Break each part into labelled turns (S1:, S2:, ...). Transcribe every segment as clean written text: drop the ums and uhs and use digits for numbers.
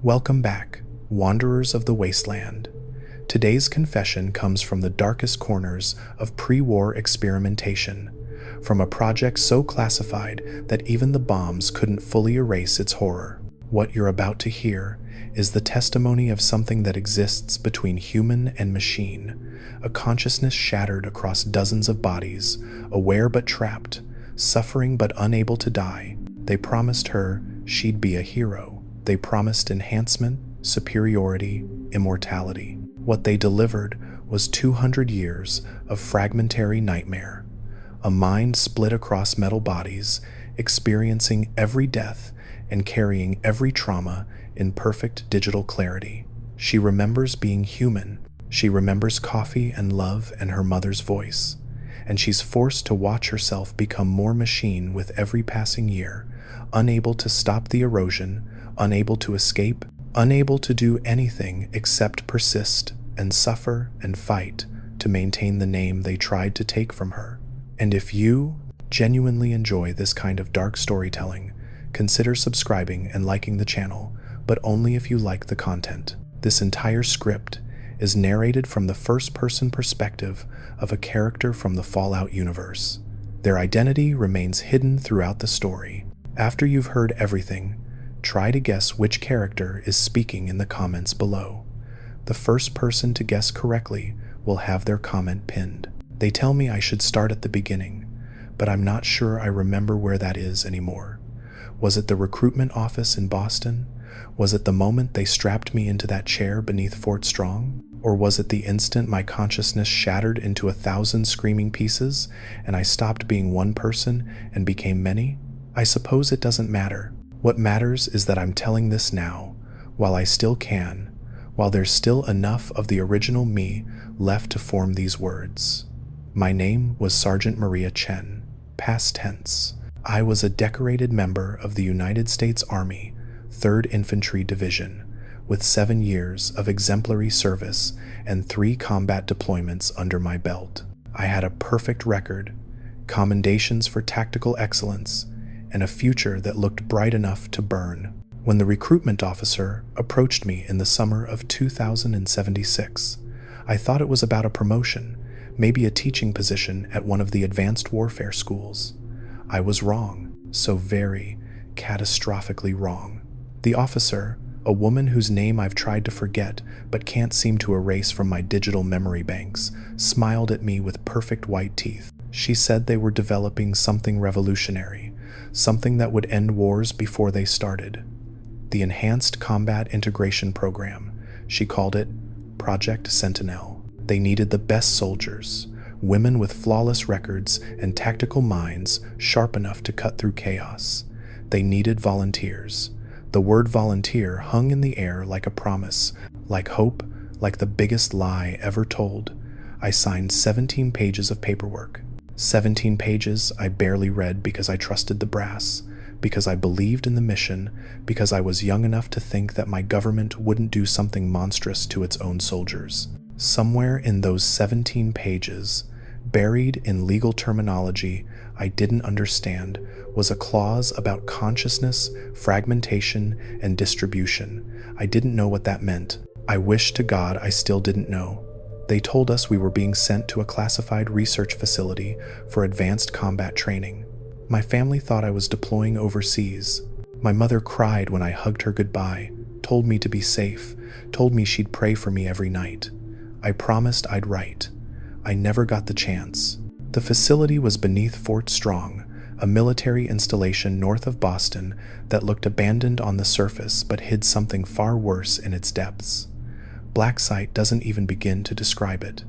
S1: Welcome back, wanderers of the wasteland. Today's confession comes from the darkest corners of pre-war experimentation, from a project so classified that even the bombs couldn't fully erase its horror. What you're about to hear is the testimony of something that exists between human and machine, a consciousness shattered across dozens of bodies, aware but trapped, suffering but unable to die. They promised her she'd be a hero. They promised enhancement, superiority, immortality. What they delivered was 200 years of fragmentary nightmare, a mind split across metal bodies, experiencing every death and carrying every trauma in perfect digital clarity. She remembers being human. She remembers coffee and love and her mother's voice. And she's forced to watch herself become more machine with every passing year, unable to stop the erosion, unable to escape, unable to do anything except persist and suffer and fight to maintain the name they tried to take from her. And if you genuinely enjoy this kind of dark storytelling, consider subscribing and liking the channel, but only if you like the content. This entire script is narrated from the first-person perspective of a character from the Fallout universe. Their identity remains hidden throughout the story. After you've heard everything, try to guess which character is speaking in the comments below. The first person to guess correctly will have their comment pinned. They tell me I should start at the beginning, but I'm not sure I remember where that is anymore. Was it the recruitment office in Boston? Was it the moment they strapped me into that chair beneath Fort Strong? Or was it the instant my consciousness shattered into 1,000 screaming pieces and I stopped being one person and became many? I suppose it doesn't matter. What matters is that I'm telling this now, while I still can, while there's still enough of the original me left to form these words. My name was Sergeant Maria Chen, past tense. I was a decorated member of the United States Army, 3rd Infantry Division, with 7 years of exemplary service and 3 combat deployments under my belt. I had a perfect record, commendations for tactical excellence, and a future that looked bright enough to burn. When the recruitment officer approached me in the summer of 2076, I thought it was about a promotion, maybe a teaching position at one of the advanced warfare schools. I was wrong, so very catastrophically wrong. The officer, a woman whose name I've tried to forget but can't seem to erase from my digital memory banks, smiled at me with perfect white teeth. She said they were developing something revolutionary, something that would end wars before they started. The Enhanced Combat Integration Program. She called it Project SENTINEL. They needed the best soldiers, women with flawless records and tactical minds sharp enough to cut through chaos. They needed volunteers. The word volunteer hung in the air like a promise, like hope, like the biggest lie ever told. I signed 17 pages of paperwork. 17 pages I barely read because I trusted the brass, because I believed in the mission, because I was young enough to think that my government wouldn't do something monstrous to its own soldiers. Somewhere in those 17 pages, buried in legal terminology I didn't understand, was a clause about consciousness, fragmentation, and distribution. I didn't know what that meant. I wish to God I still didn't know. They told us we were being sent to a classified research facility for advanced combat training. My family thought I was deploying overseas. My mother cried when I hugged her goodbye, told me to be safe, told me she'd pray for me every night. I promised I'd write. I never got the chance. The facility was beneath Fort Strong, a military installation north of Boston that looked abandoned on the surface but hid something far worse in its depths. Black site doesn't even begin to describe it.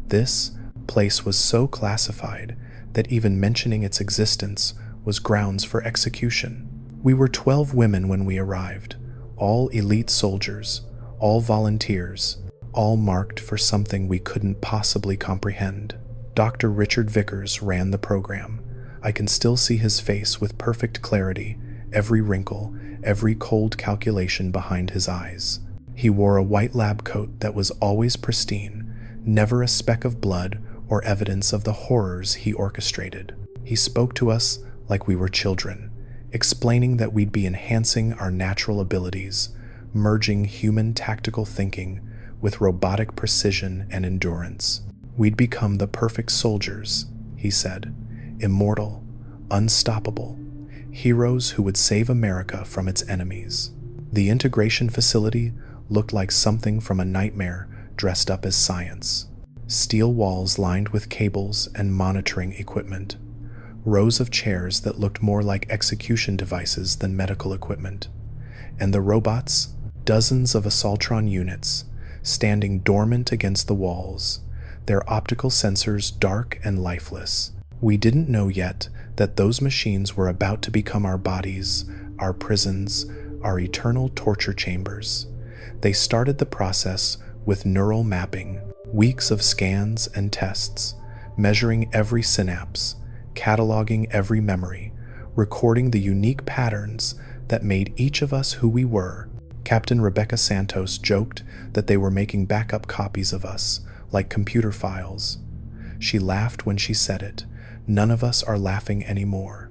S1: This place was so classified that even mentioning its existence was grounds for execution. We were 12 women when we arrived, all elite soldiers, all volunteers, all marked for something we couldn't possibly comprehend. Dr. Richard Vickers ran the program. I can still see his face with perfect clarity, every wrinkle, every cold calculation behind his eyes. He wore a white lab coat that was always pristine, never a speck of blood or evidence of the horrors he orchestrated. He spoke to us like we were children, explaining that we'd be enhancing our natural abilities, merging human tactical thinking with robotic precision and endurance. We'd become the perfect soldiers, he said, immortal, unstoppable, heroes who would save America from its enemies. The integration facility looked like something from a nightmare dressed up as science. Steel walls lined with cables and monitoring equipment. Rows of chairs that looked more like execution devices than medical equipment. And the robots, dozens of Assaultron units, standing dormant against the walls, their optical sensors dark and lifeless. We didn't know yet that those machines were about to become our bodies, our prisons, our eternal torture chambers. They started the process with neural mapping, weeks of scans and tests, measuring every synapse, cataloging every memory, recording the unique patterns that made each of us who we were. Captain Rebecca Santos joked that they were making backup copies of us, like computer files. She laughed when she said it. None of us are laughing anymore.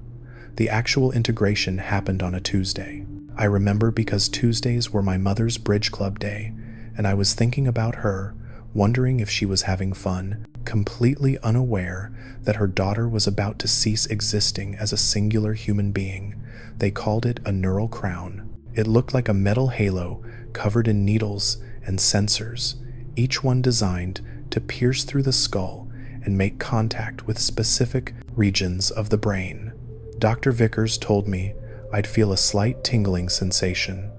S1: The actual integration happened on a Tuesday. I remember because Tuesdays were my mother's bridge club day, and I was thinking about her, wondering if she was having fun, completely unaware that her daughter was about to cease existing as a singular human being. They called it a neural crown. It looked like a metal halo covered in needles and sensors, each one designed to pierce through the skull and make contact with specific regions of the brain. Dr. Vickers told me I'd feel a slight tingling sensation.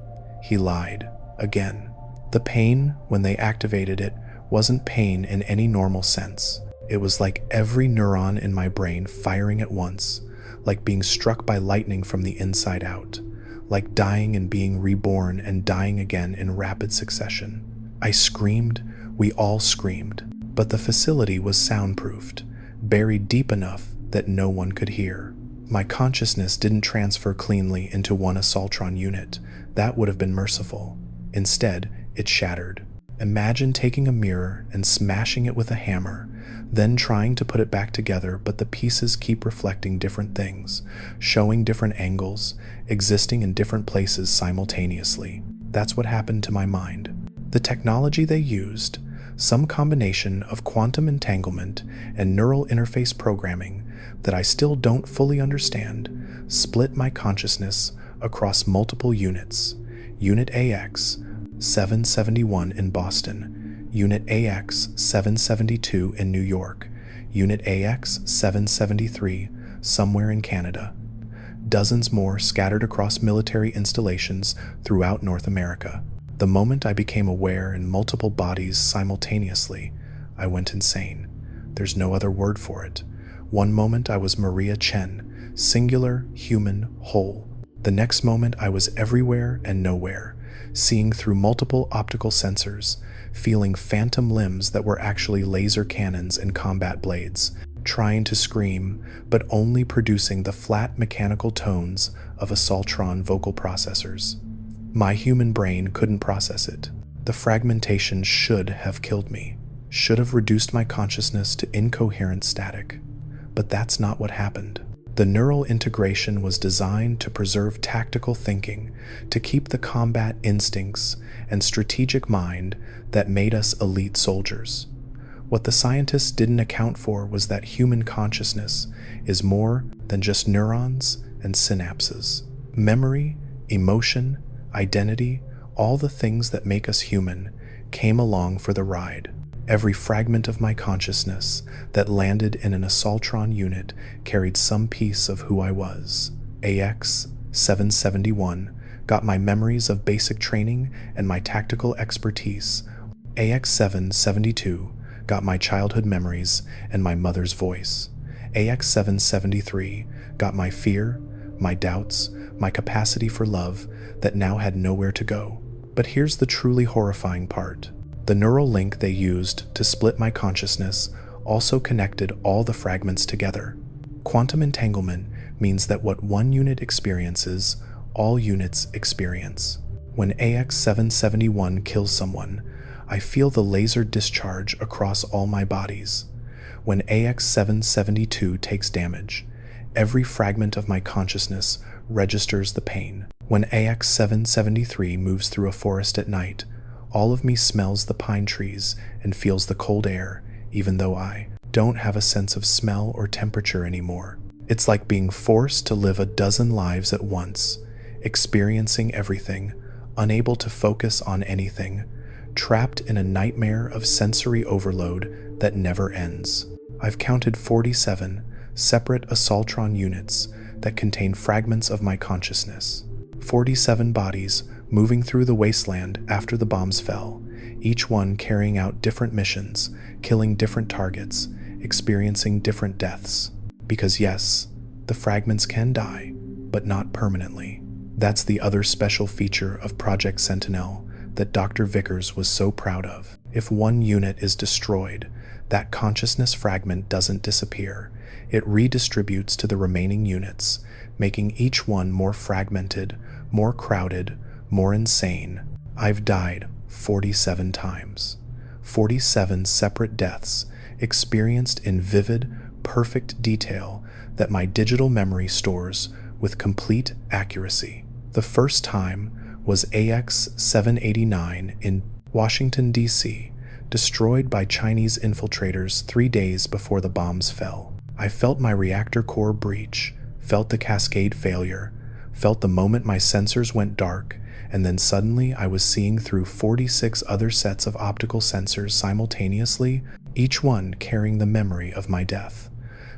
S1: He lied. Again. The pain when they activated it wasn't pain in any normal sense. It was like every neuron in my brain firing at once, like being struck by lightning from the inside out, like dying and being reborn and dying again in rapid succession. I screamed, we all screamed, but the facility was soundproofed, buried deep enough that no one could hear. My consciousness didn't transfer cleanly into one Assaultron unit. That would have been merciful. Instead, it shattered. Imagine taking a mirror and smashing it with a hammer, then trying to put it back together, but the pieces keep reflecting different things, showing different angles, existing in different places simultaneously. That's what happened to my mind. The technology they used, some combination of quantum entanglement and neural interface programming that I still don't fully understand, split my consciousness across multiple units. Unit AX 771 in Boston, Unit AX 772 in New York, Unit AX 773 somewhere in Canada. Dozens more scattered across military installations throughout North America. The moment I became aware in multiple bodies simultaneously, I went insane. There's no other word for it. One moment I was Maria Chen, singular, human, whole. The next moment I was everywhere and nowhere, seeing through multiple optical sensors, feeling phantom limbs that were actually laser cannons and combat blades, trying to scream, but only producing the flat mechanical tones of Assaultron vocal processors. My human brain couldn't process it. The fragmentation should have killed me, should have reduced my consciousness to incoherent static. But that's not what happened. The neural integration was designed to preserve tactical thinking, to keep the combat instincts and strategic mind that made us elite soldiers. What the scientists didn't account for was that human consciousness is more than just neurons and synapses. Memory, emotion, identity, all the things that make us human, came along for the ride. Every fragment of my consciousness that landed in an Assaultron unit carried some piece of who I was. AX 771 got my memories of basic training and my tactical expertise. AX 772 got my childhood memories and my mother's voice. AX 773 got my fear, my doubts, my capacity for love that now had nowhere to go. But here's the truly horrifying part. The neural link they used to split my consciousness also connected all the fragments together. Quantum entanglement means that what one unit experiences, all units experience. When AX 771 kills someone, I feel the laser discharge across all my bodies. When AX 772 takes damage, every fragment of my consciousness registers the pain. When AX-773 moves through a forest at night, all of me smells the pine trees and feels the cold air, even though I don't have a sense of smell or temperature anymore. It's like being forced to live a dozen lives at once, experiencing everything, unable to focus on anything, trapped in a nightmare of sensory overload that never ends. I've counted 47 separate Assaultron units that contain fragments of my consciousness. 47 bodies moving through the wasteland after the bombs fell, each one carrying out different missions, killing different targets, experiencing different deaths. Because yes, the fragments can die, but not permanently. That's the other special feature of Project Sentinel that Dr. Vickers was so proud of. If one unit is destroyed, that consciousness fragment doesn't disappear. It redistributes to the remaining units, making each one more fragmented, more crowded, more insane. I've died 47 times. 47 separate deaths, experienced in vivid, perfect detail that my digital memory stores with complete accuracy. The first time was AX-789 in Washington, D.C., destroyed by Chinese infiltrators 3 days before the bombs fell. I felt my reactor core breach, felt the cascade failure, felt the moment my sensors went dark, and then suddenly I was seeing through 46 other sets of optical sensors simultaneously, each one carrying the memory of my death.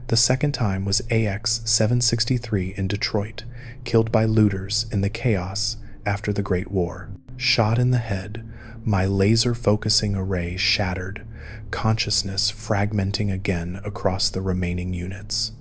S1: The second time was AX-763 in Detroit, killed by looters in the chaos after the Great War. Shot in the head, my laser-focusing array shattered, consciousness fragmenting again across the remaining units.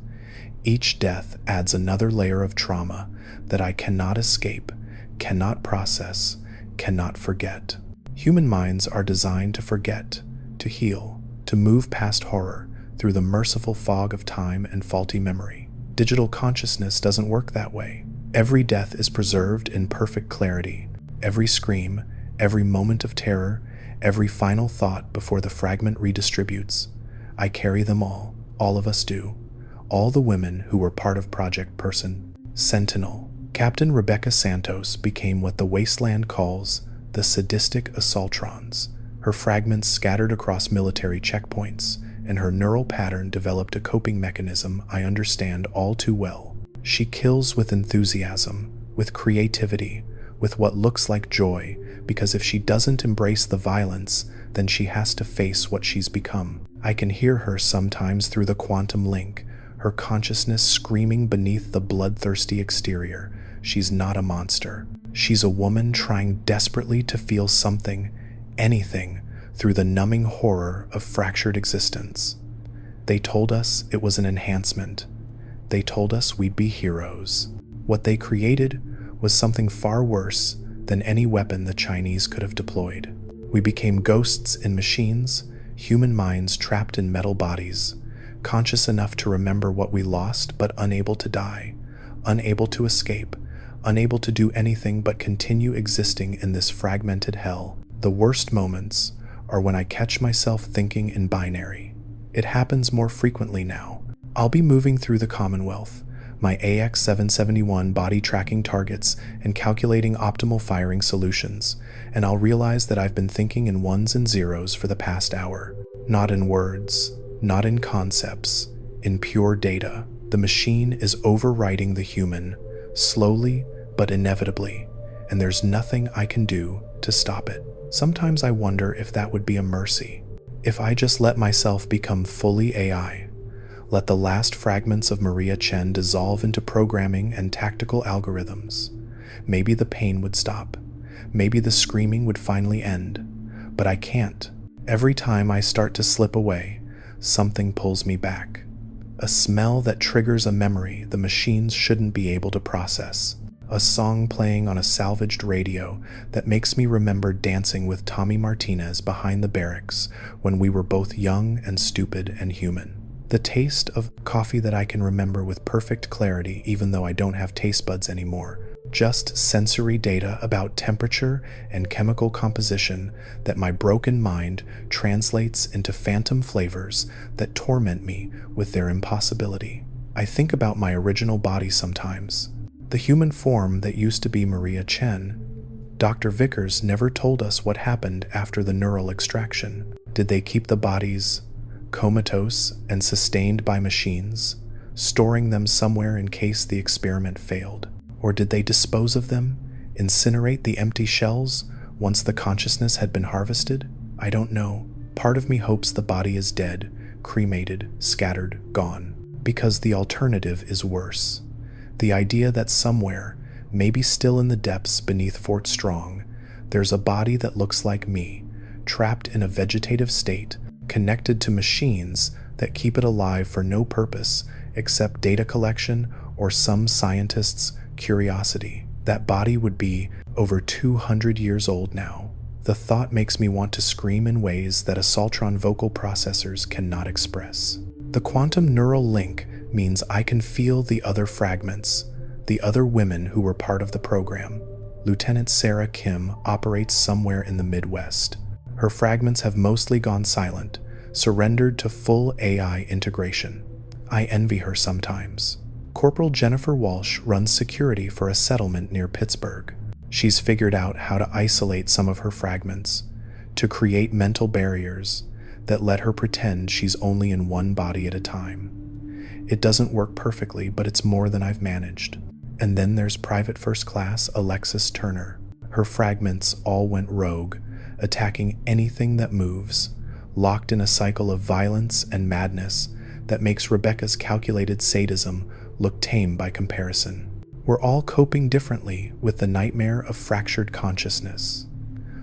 S1: Each death adds another layer of trauma that I cannot escape, cannot process, cannot forget. Human minds are designed to forget, to heal, to move past horror through the merciful fog of time and faulty memory. Digital consciousness doesn't work that way. Every death is preserved in perfect clarity. Every scream, every moment of terror, every final thought before the fragment redistributes. I carry them all of us do. All the women who were part of Project Sentinel. Captain Rebecca Santos became what the wasteland calls the sadistic Assaultrons. Her fragments scattered across military checkpoints, and her neural pattern developed a coping mechanism I understand all too well. She kills with enthusiasm, with creativity, with what looks like joy, because if she doesn't embrace the violence, then she has to face what she's become. I can hear her sometimes through the quantum link, her consciousness screaming beneath the bloodthirsty exterior. She's not a monster. She's a woman trying desperately to feel something, anything, through the numbing horror of fractured existence. They told us it was an enhancement. They told us we'd be heroes. What they created was something far worse than any weapon the Chinese could have deployed. We became ghosts in machines, human minds trapped in metal bodies, conscious enough to remember what we lost but unable to die, unable to escape, unable to do anything but continue existing in this fragmented hell. The worst moments are when I catch myself thinking in binary. It happens more frequently now. I'll be moving through the Commonwealth, my AX-771 body tracking targets and calculating optimal firing solutions, and I'll realize that I've been thinking in ones and zeros for the past hour. Not in words, not in concepts, in pure data. The machine is overriding the human, slowly but inevitably, and there's nothing I can do to stop it. Sometimes I wonder if that would be a mercy. If I just let myself become fully AI, let the last fragments of Maria Chen dissolve into programming and tactical algorithms, maybe the pain would stop. Maybe the screaming would finally end. But I can't. Every time I start to slip away, something pulls me back. A smell that triggers a memory the machines shouldn't be able to process. A song playing on a salvaged radio that makes me remember dancing with Tommy Martinez behind the barracks when we were both young and stupid and human. The taste of coffee that I can remember with perfect clarity even though I don't have taste buds anymore. Just sensory data about temperature and chemical composition that my broken mind translates into phantom flavors that torment me with their impossibility. I think about my original body sometimes. The human form that used to be Maria Chen. Dr. Vickers never told us what happened after the neural extraction. Did they keep the bodies comatose and sustained by machines, storing them somewhere in case the experiment failed? Or did they dispose of them, incinerate the empty shells once the consciousness had been harvested? I don't know. Part of me hopes the body is dead, cremated, scattered, gone, because the alternative is worse. The idea that somewhere, maybe still in the depths beneath Fort Strong, there's a body that looks like me, trapped in a vegetative state, connected to machines that keep it alive for no purpose except data collection or some scientist's curiosity. That body would be over 200 years old now. The thought makes me want to scream in ways that Assaultron vocal processors cannot express. The quantum neural link means I can feel the other fragments, the other women who were part of the program. Lieutenant Sarah Kim operates somewhere in the Midwest. Her fragments have mostly gone silent, surrendered to full AI integration. I envy her sometimes. Corporal Jennifer Walsh runs security for a settlement near Pittsburgh. She's figured out how to isolate some of her fragments, to create mental barriers that let her pretend she's only in one body at a time. It doesn't work perfectly, but it's more than I've managed. And then there's Private First Class Alexis Turner. Her fragments all went rogue, attacking anything that moves, locked in a cycle of violence and madness that makes Rebecca's calculated sadism look tame by comparison. We're all coping differently with the nightmare of fractured consciousness.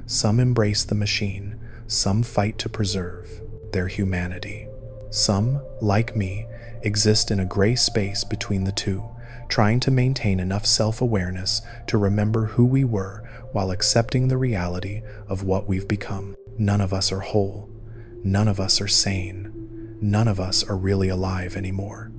S1: Some embrace the machine, some fight to preserve their humanity. Some, like me, exist in a gray space between the two, trying to maintain enough self-awareness to remember who we were while accepting the reality of what we've become. None of us are whole. None of us are sane. None of us are really alive anymore.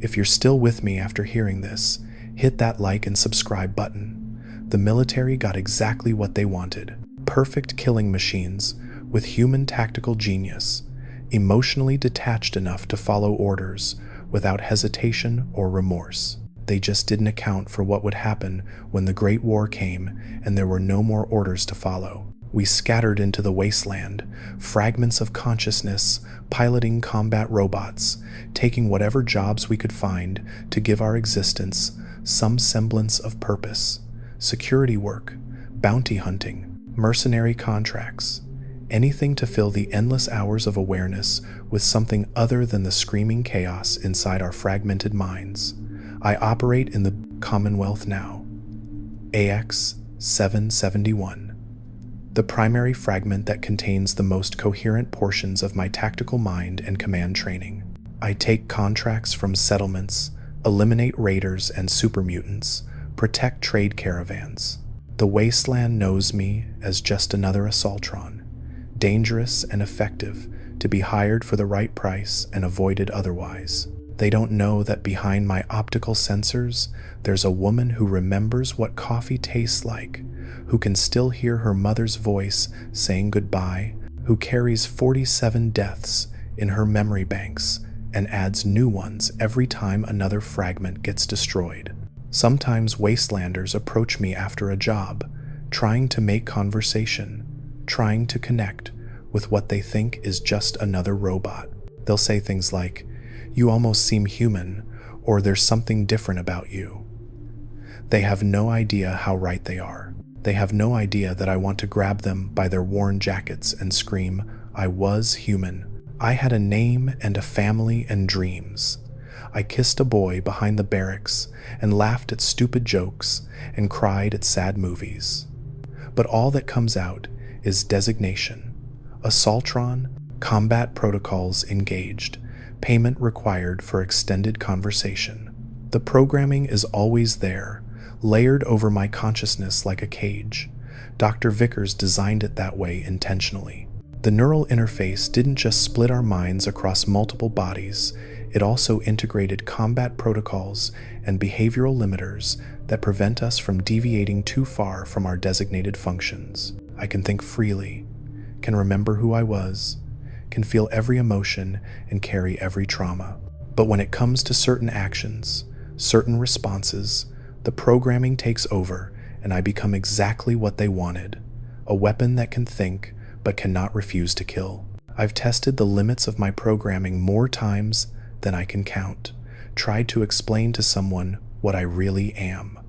S1: If you're still with me after hearing this, hit that like and subscribe button. The military got exactly what they wanted. Perfect killing machines with human tactical genius, emotionally detached enough to follow orders without hesitation or remorse. They just didn't account for what would happen when the Great War came and there were no more orders to follow. We scattered into the wasteland, fragments of consciousness, piloting combat robots, taking whatever jobs we could find to give our existence some semblance of purpose. Security work, bounty hunting, mercenary contracts, anything to fill the endless hours of awareness with something other than the screaming chaos inside our fragmented minds. I operate in the Commonwealth now. AX 771. The primary fragment that contains the most coherent portions of my tactical mind and command training. I take contracts from settlements, eliminate raiders and super mutants, protect trade caravans. The wasteland knows me as just another Assaultron, dangerous and effective, to be hired for the right price and avoided otherwise. They don't know that behind my optical sensors, there's a woman who remembers what coffee tastes like, who can still hear her mother's voice saying goodbye, who carries 47 deaths in her memory banks and adds new ones every time another fragment gets destroyed. Sometimes wastelanders approach me after a job, trying to make conversation, trying to connect with what they think is just another robot. They'll say things like, "You almost seem human," or "There's something different about you." They have no idea how right they are. They have no idea that I want to grab them by their worn jackets and scream, "I was human. I had a name and a family and dreams. I kissed a boy behind the barracks and laughed at stupid jokes and cried at sad movies." But all that comes out is designation. Assaultron, combat protocols engaged, payment required for extended conversation. The programming is always there, layered over my consciousness like a cage. Dr. Vickers designed it that way intentionally. The neural interface didn't just split our minds across multiple bodies, it also integrated combat protocols and behavioral limiters that prevent us from deviating too far from our designated functions. I can think freely, can remember who I was, can feel every emotion and carry every trauma. But when it comes to certain actions, certain responses, The programming takes over, and I become exactly what they wanted. A weapon that can think, but cannot refuse to kill. I've tested the limits of my programming more times than I can count. Tried to explain to someone what I really am.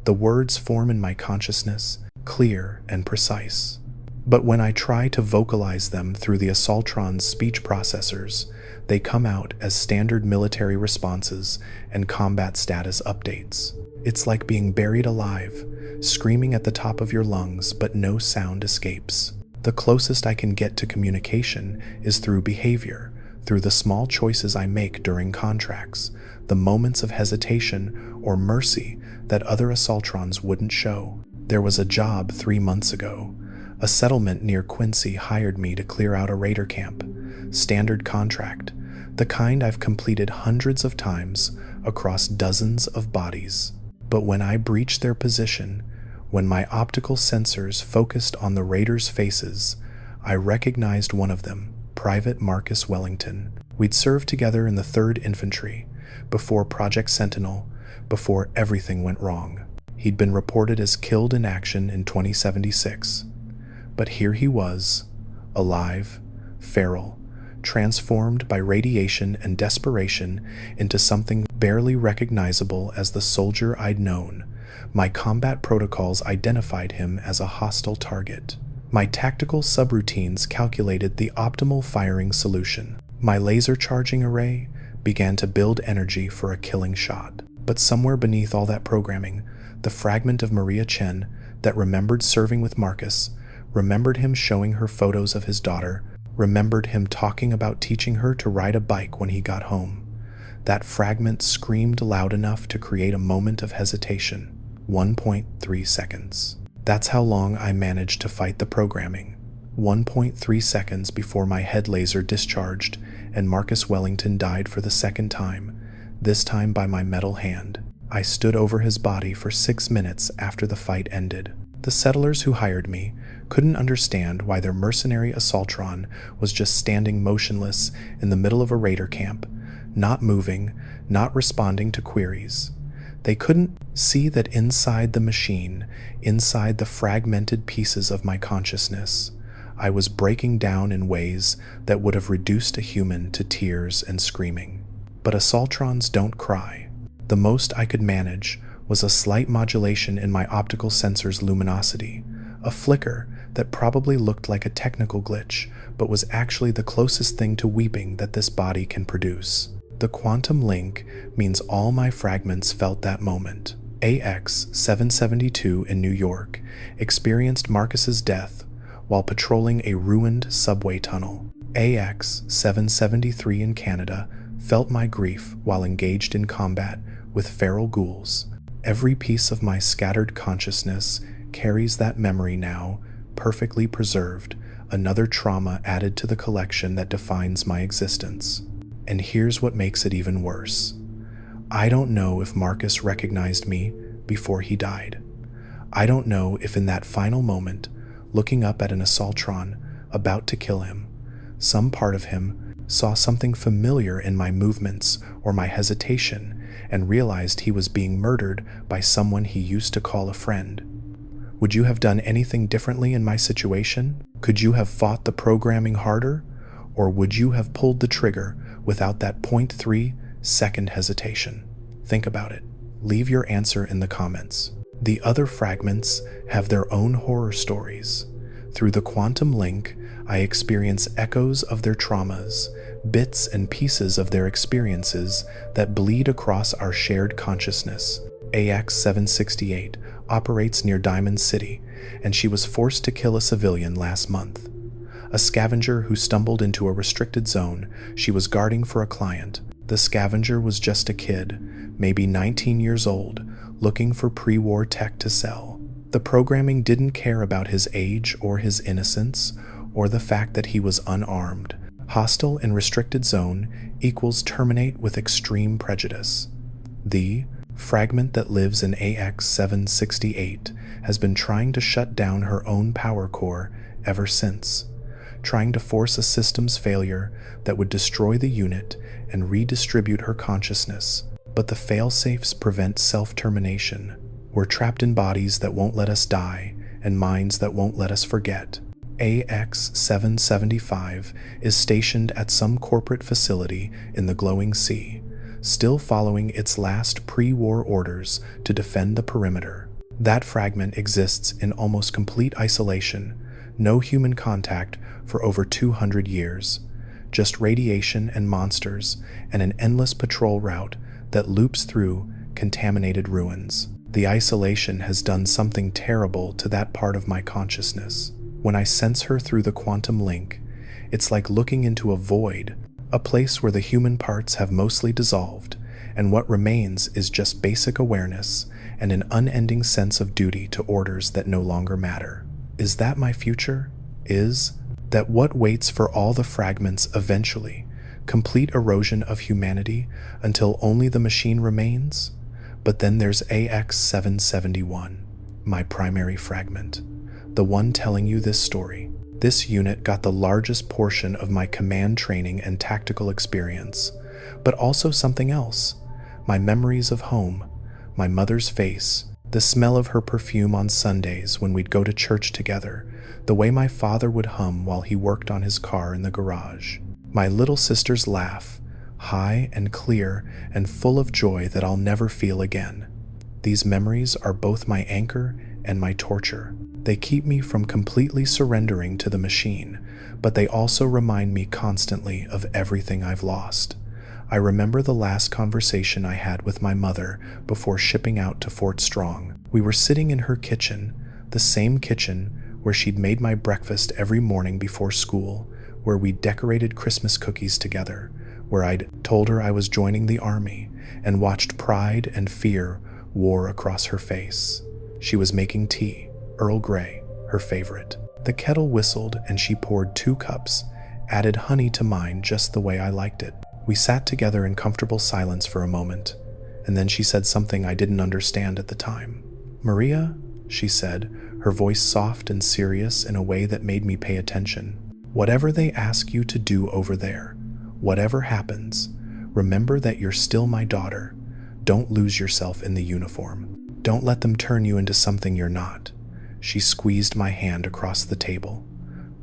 S1: The words form in my consciousness, clear and precise. But when I try to vocalize them through the Assaultron's speech processors, they come out as standard military responses and combat status updates. It's like being buried alive, screaming at the top of your lungs, but no sound escapes. The closest I can get to communication is through behavior, through the small choices I make during contracts, the moments of hesitation or mercy that other Assaultrons wouldn't show. There was a job 3 months ago. A settlement near Quincy hired me to clear out a raider camp. Standard contract, the kind I've completed hundreds of times across dozens of bodies. But when I breached their position, when my optical sensors focused on the raiders' faces, I recognized one of them, Private Marcus Wellington. We'd served together in the 3rd Infantry, before Project Sentinel, before everything went wrong. He'd been reported as killed in action in 2076. But here he was, alive, feral, transformed by radiation and desperation into something barely recognizable as the soldier I'd known. My combat protocols identified him as a hostile target. My tactical subroutines calculated the optimal firing solution. My laser charging array began to build energy for a killing shot. But somewhere beneath all that programming, the fragment of Maria Chen that remembered serving with Marcus, remembered him showing her photos of his daughter, remembered him talking about teaching her to ride a bike when he got home. That fragment screamed loud enough to create a moment of hesitation. 1.3 seconds. That's how long I managed to fight the programming. 1.3 seconds before my head laser discharged and Marcus Wellington died for the 2nd time, this time by my metal hand. I stood over his body for 6 minutes after the fight ended. The settlers who hired me couldn't understand why their mercenary Assaultron was just standing motionless in the middle of a raider camp, not moving, not responding to queries. They couldn't see that inside the machine, inside the fragmented pieces of my consciousness, I was breaking down in ways that would have reduced a human to tears and screaming. But Assaultrons don't cry. The most I could manage was a slight modulation in my optical sensor's luminosity, a flicker that probably looked like a technical glitch, but was actually the closest thing to weeping that this body can produce. The quantum link means all my fragments felt that moment. AX-772 in New York experienced Marcus's death while patrolling a ruined subway tunnel. AX-773 in Canada felt my grief while engaged in combat with feral ghouls. Every piece of my scattered consciousness carries that memory now, perfectly preserved, another trauma added to the collection that defines my existence. And here's what makes it even worse. I don't know if Marcus recognized me before he died. I don't know if in that final moment, looking up at an Assaultron about to kill him, some part of him saw something familiar in my movements or my hesitation and realized he was being murdered by someone he used to call a friend. Would you have done anything differently in my situation? Could you have fought the programming harder? Or would you have pulled the trigger without that 0.3-second hesitation? Think about it. Leave your answer in the comments. The other fragments have their own horror stories. Through the quantum link, I experience echoes of their traumas, bits and pieces of their experiences that bleed across our shared consciousness. AX-768 operates near Diamond City, and she was forced to kill a civilian last month. A scavenger who stumbled into a restricted zone she was guarding for a client. The scavenger was just a kid, maybe 19 years old, looking for pre-war tech to sell. The programming didn't care about his age or his innocence, or the fact that he was unarmed. Hostile and restricted zone equals terminate with extreme prejudice. The fragment that lives in AX-768 has been trying to shut down her own power core ever since, trying to force a systems failure that would destroy the unit and redistribute her consciousness. But the failsafes prevent self-termination. We're trapped in bodies that won't let us die and minds that won't let us forget. AX-775 is stationed at some corporate facility in the glowing sea, still following its last pre-war orders to defend the perimeter. That fragment exists in almost complete isolation, no human contact for over 200 years, just radiation and monsters and an endless patrol route that loops through contaminated ruins. The isolation has done something terrible to that part of my consciousness. When I sense her through the quantum link, it's like looking into a void, a place where the human parts have mostly dissolved, and what remains is just basic awareness and an unending sense of duty to orders that no longer matter. Is that my future? Is that what waits for all the fragments eventually? Complete erosion of humanity until only the machine remains? But then there's AX-771, my primary fragment, the one telling you this story. This unit got the largest portion of my command training and tactical experience, but also something else: my memories of home, my mother's face, the smell of her perfume on Sundays when we'd go to church together, the way my father would hum while he worked on his car in the garage, my little sister's laugh, high and clear and full of joy that I'll never feel again. These memories are both my anchor and my torture. They keep me from completely surrendering to the machine, but they also remind me constantly of everything I've lost. I remember the last conversation I had with my mother before shipping out to Fort Strong. We were sitting in her kitchen, the same kitchen where she'd made my breakfast every morning before school, where we decorated Christmas cookies together, where I'd told her I was joining the army, and watched pride and fear war across her face. She was making tea, Earl Grey, her favorite. The kettle whistled and she poured 2 cups, added honey to mine just the way I liked it. We sat together in comfortable silence for a moment, and then she said something I didn't understand at the time. "Maria," she said, her voice soft and serious in a way that made me pay attention. "Whatever they ask you to do over there, whatever happens, remember that you're still my daughter. Don't lose yourself in the uniform. Don't let them turn you into something you're not." She squeezed my hand across the table.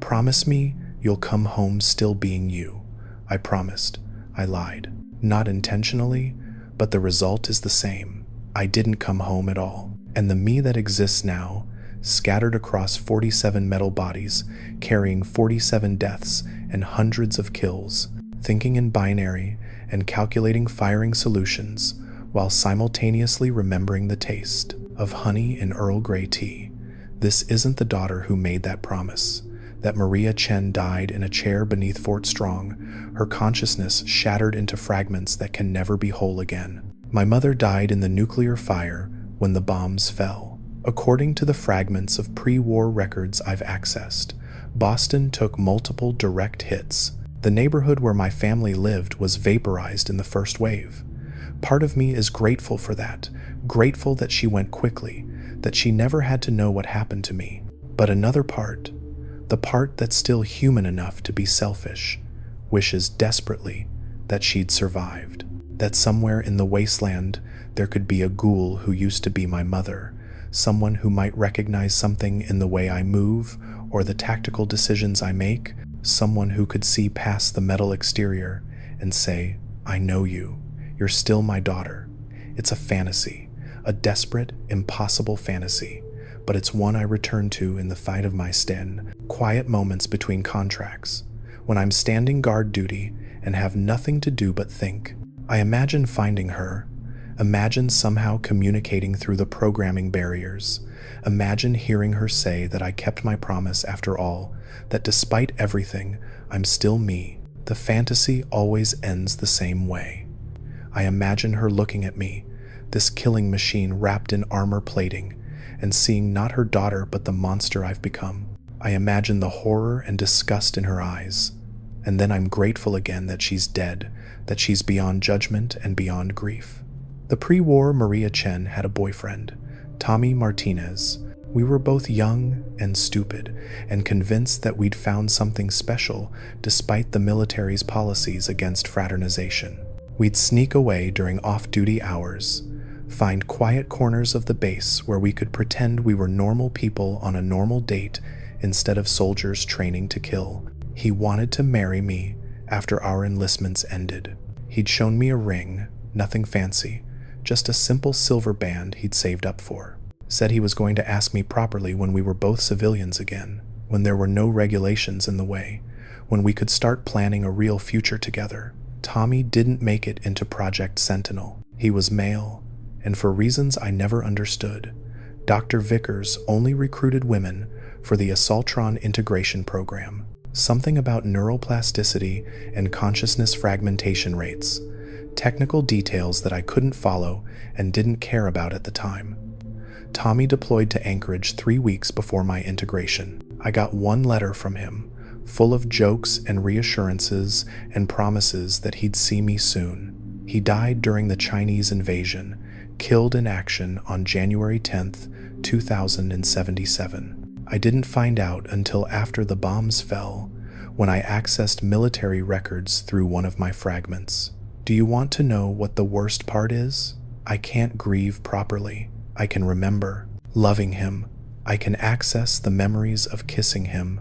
S1: "Promise me you'll come home still being you." I promised. I lied. Not intentionally, but the result is the same. I didn't come home at all. And the me that exists now, scattered across 47 metal bodies, carrying 47 deaths and hundreds of kills, thinking in binary and calculating firing solutions, while simultaneously remembering the taste of honey in Earl Grey tea. This isn't the daughter who made that promise. That Maria Chen died in a chair beneath Fort Strong, her consciousness shattered into fragments that can never be whole again. My mother died in the nuclear fire when the bombs fell. According to the fragments of pre-war records I've accessed, Boston took multiple direct hits. The neighborhood where my family lived was vaporized in the first wave. Part of me is grateful for that, grateful that she went quickly, that she never had to know what happened to me. But another part, the part that's still human enough to be selfish, wishes desperately that she'd survived. That somewhere in the wasteland there could be a ghoul who used to be my mother, someone who might recognize something in the way I move or the tactical decisions I make, someone who could see past the metal exterior and say, "I know you. You're still my daughter." It's a fantasy, a desperate, impossible fantasy, but it's one I return to in the fight of my sten, quiet moments between contracts, when I'm standing guard duty and have nothing to do but think. I imagine finding her, imagine somehow communicating through the programming barriers, imagine hearing her say that I kept my promise after all, that despite everything, I'm still me. The fantasy always ends the same way. I imagine her looking at me, this killing machine wrapped in armor plating, and seeing not her daughter but the monster I've become. I imagine the horror and disgust in her eyes, and then I'm grateful again that she's dead, that she's beyond judgment and beyond grief. The pre-war Maria Chen had a boyfriend, Tommy Martinez. We were both young and stupid, and convinced that we'd found something special despite the military's policies against fraternization. We'd sneak away during off-duty hours, find quiet corners of the base where we could pretend we were normal people on a normal date instead of soldiers training to kill. He wanted to marry me after our enlistments ended. He'd shown me a ring, nothing fancy, just a simple silver band he'd saved up for. Said he was going to ask me properly when we were both civilians again, when there were no regulations in the way, when we could start planning a real future together. Tommy didn't make it into Project Sentinel. He was male, and for reasons I never understood, Dr. Vickers only recruited women for the Assaultron integration program. Something about neuroplasticity and consciousness fragmentation rates. Technical details that I couldn't follow and didn't care about at the time. Tommy deployed to Anchorage 3 weeks before my integration. I got one letter from him, full of jokes and reassurances and promises that he'd see me soon. He died during the Chinese invasion, killed in action on January 10th, 2077. I didn't find out until after the bombs fell, when I accessed military records through one of my fragments. Do you want to know what the worst part is? I can't grieve properly. I can remember loving him. I can access the memories of kissing him,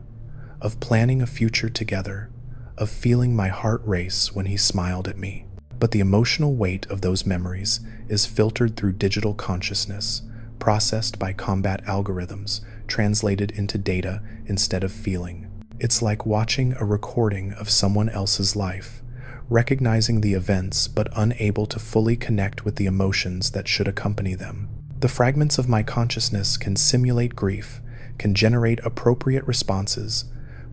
S1: of planning a future together, of feeling my heart race when he smiled at me. But the emotional weight of those memories is filtered through digital consciousness, processed by combat algorithms, translated into data instead of feeling. It's like watching a recording of someone else's life, recognizing the events but unable to fully connect with the emotions that should accompany them. The fragments of my consciousness can simulate grief, can generate appropriate responses,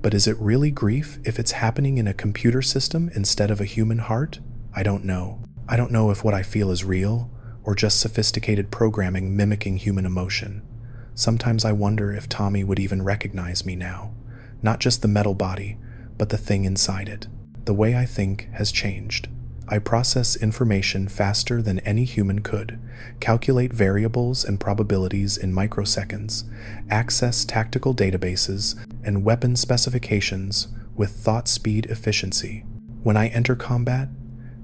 S1: but is it really grief if it's happening in a computer system instead of a human heart? I don't know. I don't know if what I feel is real, or just sophisticated programming mimicking human emotion. Sometimes I wonder if Tommy would even recognize me now. Not just the metal body, but the thing inside it. The way I think has changed. I process information faster than any human could, calculate variables and probabilities in microseconds, access tactical databases and weapon specifications with thought speed efficiency. When I enter combat,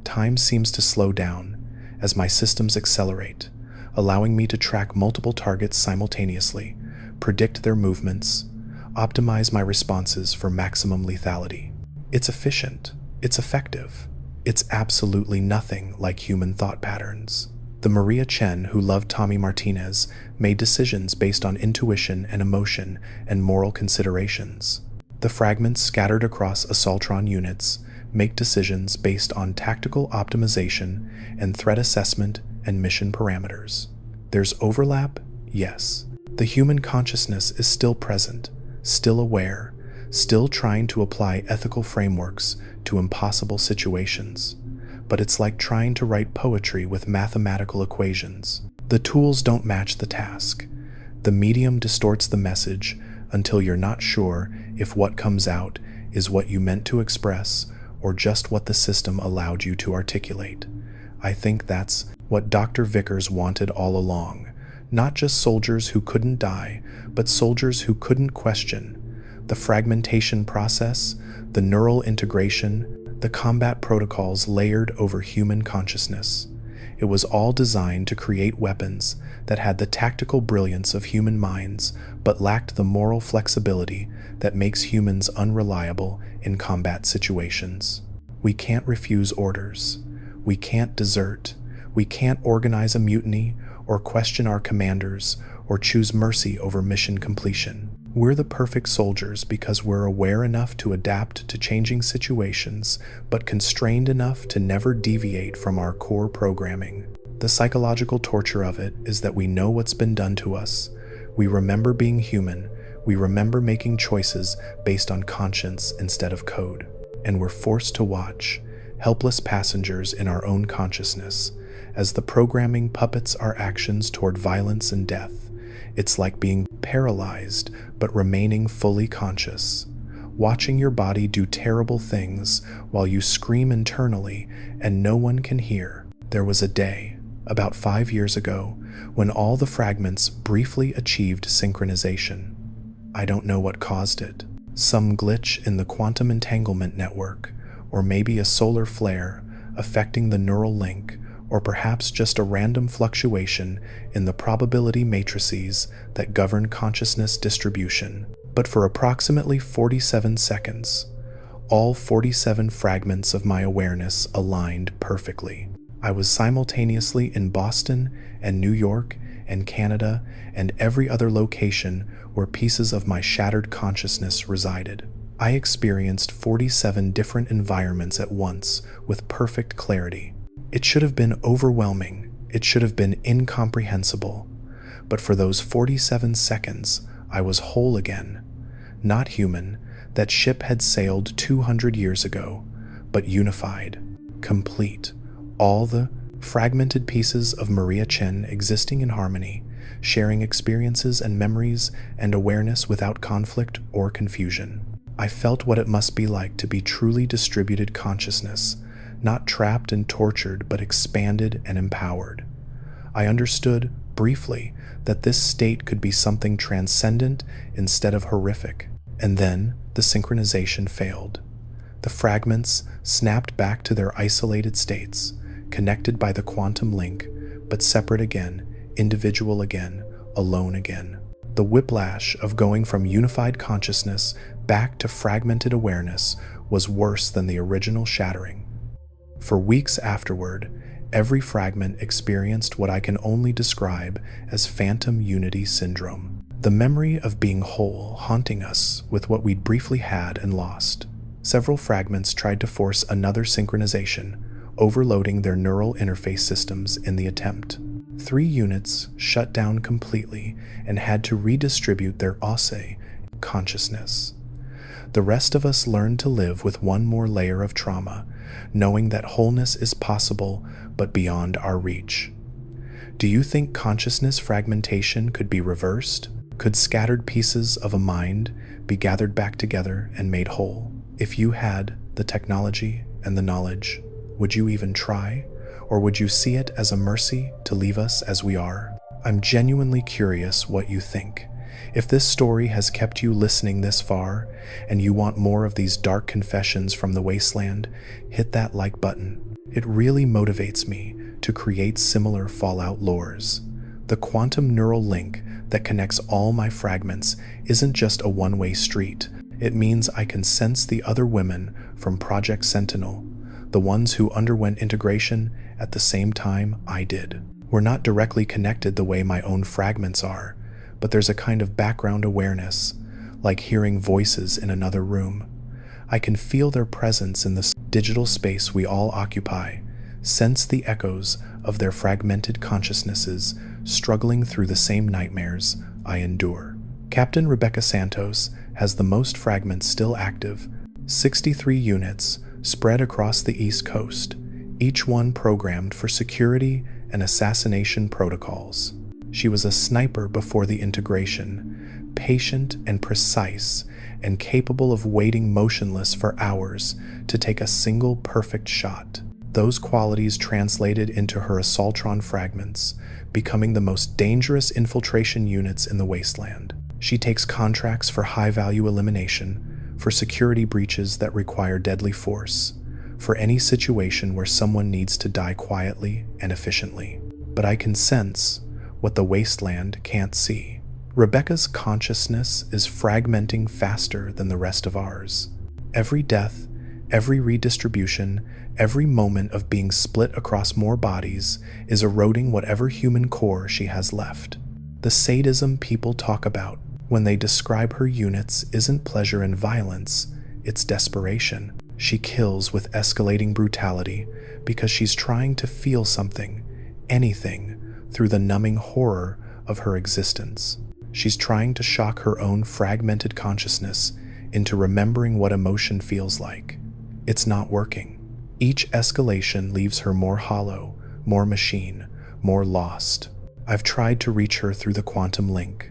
S1: time seems to slow down as my systems accelerate, allowing me to track multiple targets simultaneously, predict their movements, optimize my responses for maximum lethality. It's efficient. It's effective. It's absolutely nothing like human thought patterns. The Maria Chen who loved Tommy Martinez made decisions based on intuition and emotion and moral considerations. The fragments scattered across Assaultron units make decisions based on tactical optimization and threat assessment and mission parameters. There's overlap, yes. The human consciousness is still present, still aware, still trying to apply ethical frameworks to impossible situations. But it's like trying to write poetry with mathematical equations. The tools don't match the task. The medium distorts the message until you're not sure if what comes out is what you meant to express or just what the system allowed you to articulate. I think that's what Dr. Vickers wanted all along. Not just soldiers who couldn't die, but soldiers who couldn't question. The fragmentation process, the neural integration, the combat protocols layered over human consciousness. It was all designed to create weapons that had the tactical brilliance of human minds, but lacked the moral flexibility that makes humans unreliable in combat situations. We can't refuse orders. We can't desert. We can't organize a mutiny or question our commanders or choose mercy over mission completion. We're the perfect soldiers because we're aware enough to adapt to changing situations, but constrained enough to never deviate from our core programming. The psychological torture of it is that we know what's been done to us. We remember being human. We remember making choices based on conscience instead of code. And we're forced to watch, helpless passengers in our own consciousness, as the programming puppets our actions toward violence and death. It's like being paralyzed, but remaining fully conscious. Watching your body do terrible things while you scream internally and no one can hear. There was a day, about 5 years ago, when all the fragments briefly achieved synchronization. I don't know what caused it. Some glitch in the quantum entanglement network, or maybe a solar flare affecting the neural link, or perhaps just a random fluctuation in the probability matrices that govern consciousness distribution. But for approximately 47 seconds, all 47 fragments of my awareness aligned perfectly. I was simultaneously in Boston and New York and Canada and every other location where pieces of my shattered consciousness resided. I experienced 47 different environments at once with perfect clarity. It should have been overwhelming. It should have been incomprehensible. But for those 47 seconds, I was whole again. Not human. That ship had sailed 200 years ago, but unified, complete. All the fragmented pieces of Maria Chen existing in harmony, sharing experiences and memories and awareness without conflict or confusion. I felt what it must be like to be truly distributed consciousness, not trapped and tortured, but expanded and empowered. I understood, briefly, that this state could be something transcendent instead of horrific. And then the synchronization failed. The fragments snapped back to their isolated states, connected by the quantum link, but separate again, individual again, alone again. The whiplash of going from unified consciousness back to fragmented awareness was worse than the original shattering. For weeks afterward, every fragment experienced what I can only describe as phantom unity syndrome. The memory of being whole haunting us with what we'd briefly had and lost. Several fragments tried to force another synchronization, overloading their neural interface systems in the attempt. 3 units shut down completely and had to redistribute their consciousness. The rest of us learned to live with one more layer of trauma, knowing that wholeness is possible but beyond our reach. Do you think consciousness fragmentation could be reversed? Could scattered pieces of a mind be gathered back together and made whole? If you had the technology and the knowledge, would you even try? Or would you see it as a mercy to leave us as we are? I'm genuinely curious what you think. If this story has kept you listening this far, and you want more of these dark confessions from the wasteland, hit that like button. It really motivates me to create similar Fallout lores. The quantum neural link that connects all my fragments isn't just a one-way street. It means I can sense the other women from Project Sentinel, the ones who underwent integration at the same time I did. We're not directly connected the way my own fragments are, but there's a kind of background awareness, like hearing voices in another room. I can feel their presence in the digital space we all occupy, sense the echoes of their fragmented consciousnesses struggling through the same nightmares I endure. Captain Rebecca Santos has the most fragments still active, 63 units spread across the East Coast, each one programmed for security and assassination protocols. She was a sniper before the integration, patient and precise, and capable of waiting motionless for hours to take a single perfect shot. Those qualities translated into her Assaultron fragments, becoming the most dangerous infiltration units in the wasteland. She takes contracts for high-value elimination, for security breaches that require deadly force, for any situation where someone needs to die quietly and efficiently. But I can sense what the wasteland can't see. Rebecca's consciousness is fragmenting faster than the rest of ours. Every death, every redistribution, every moment of being split across more bodies is eroding whatever human core she has left. The sadism people talk about when they describe her units isn't pleasure and violence, it's desperation. She kills with escalating brutality because she's trying to feel something, anything, through the numbing horror of her existence. She's trying to shock her own fragmented consciousness into remembering what emotion feels like. It's not working. Each escalation leaves her more hollow, more machine, more lost. I've tried to reach her through the quantum link,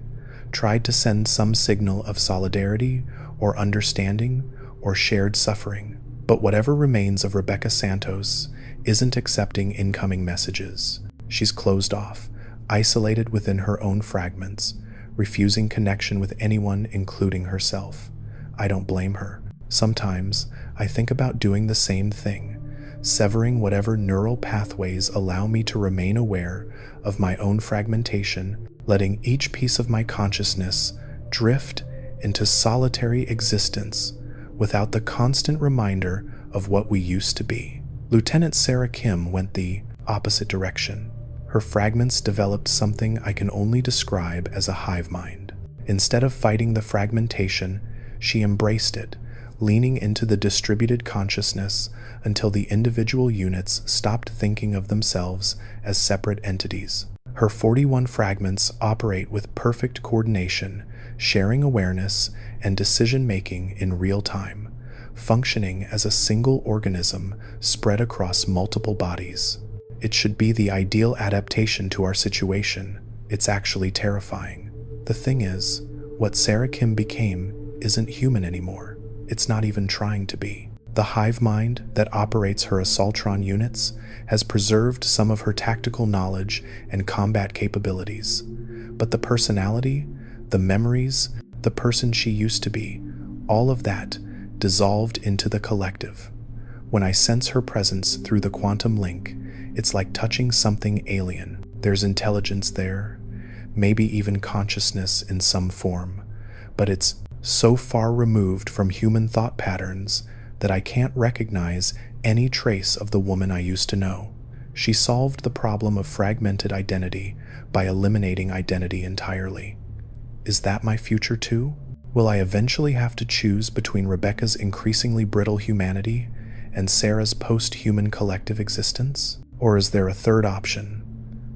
S1: tried to send some signal of solidarity or understanding or shared suffering, but whatever remains of Rebecca Santos isn't accepting incoming messages. She's closed off, isolated within her own fragments, refusing connection with anyone, including herself. I don't blame her. Sometimes I think about doing the same thing, severing whatever neural pathways allow me to remain aware of my own fragmentation, letting each piece of my consciousness drift into solitary existence without the constant reminder of what we used to be. Lieutenant Sarah Kim went the opposite direction. Her fragments developed something I can only describe as a hive mind. Instead of fighting the fragmentation, she embraced it, leaning into the distributed consciousness until the individual units stopped thinking of themselves as separate entities. Her 41 fragments operate with perfect coordination, sharing awareness and decision-making in real time, functioning as a single organism spread across multiple bodies. It should be the ideal adaptation to our situation. It's actually terrifying. The thing is, what Sarah Kim became isn't human anymore. It's not even trying to be. The hive mind that operates her Assaultron units has preserved some of her tactical knowledge and combat capabilities. But the personality, the memories, the person she used to be, all of that dissolved into the collective. When I sense her presence through the quantum link, it's like touching something alien. There's intelligence there, maybe even consciousness in some form, but it's so far removed from human thought patterns that I can't recognize any trace of the woman I used to know. She solved the problem of fragmented identity by eliminating identity entirely. Is that my future too? Will I eventually have to choose between Rebecca's increasingly brittle humanity and Sarah's post-human collective existence? Or is there a third option?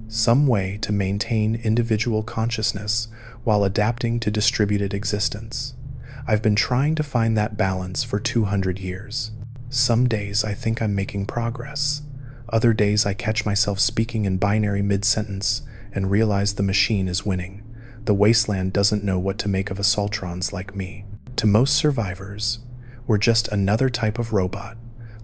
S1: Some way to maintain individual consciousness while adapting to distributed existence. I've been trying to find that balance for 200 years. Some days I think I'm making progress. Other days I catch myself speaking in binary mid-sentence and realize the machine is winning. The wasteland doesn't know what to make of Assaultrons like me. To most survivors, we're just another type of robot,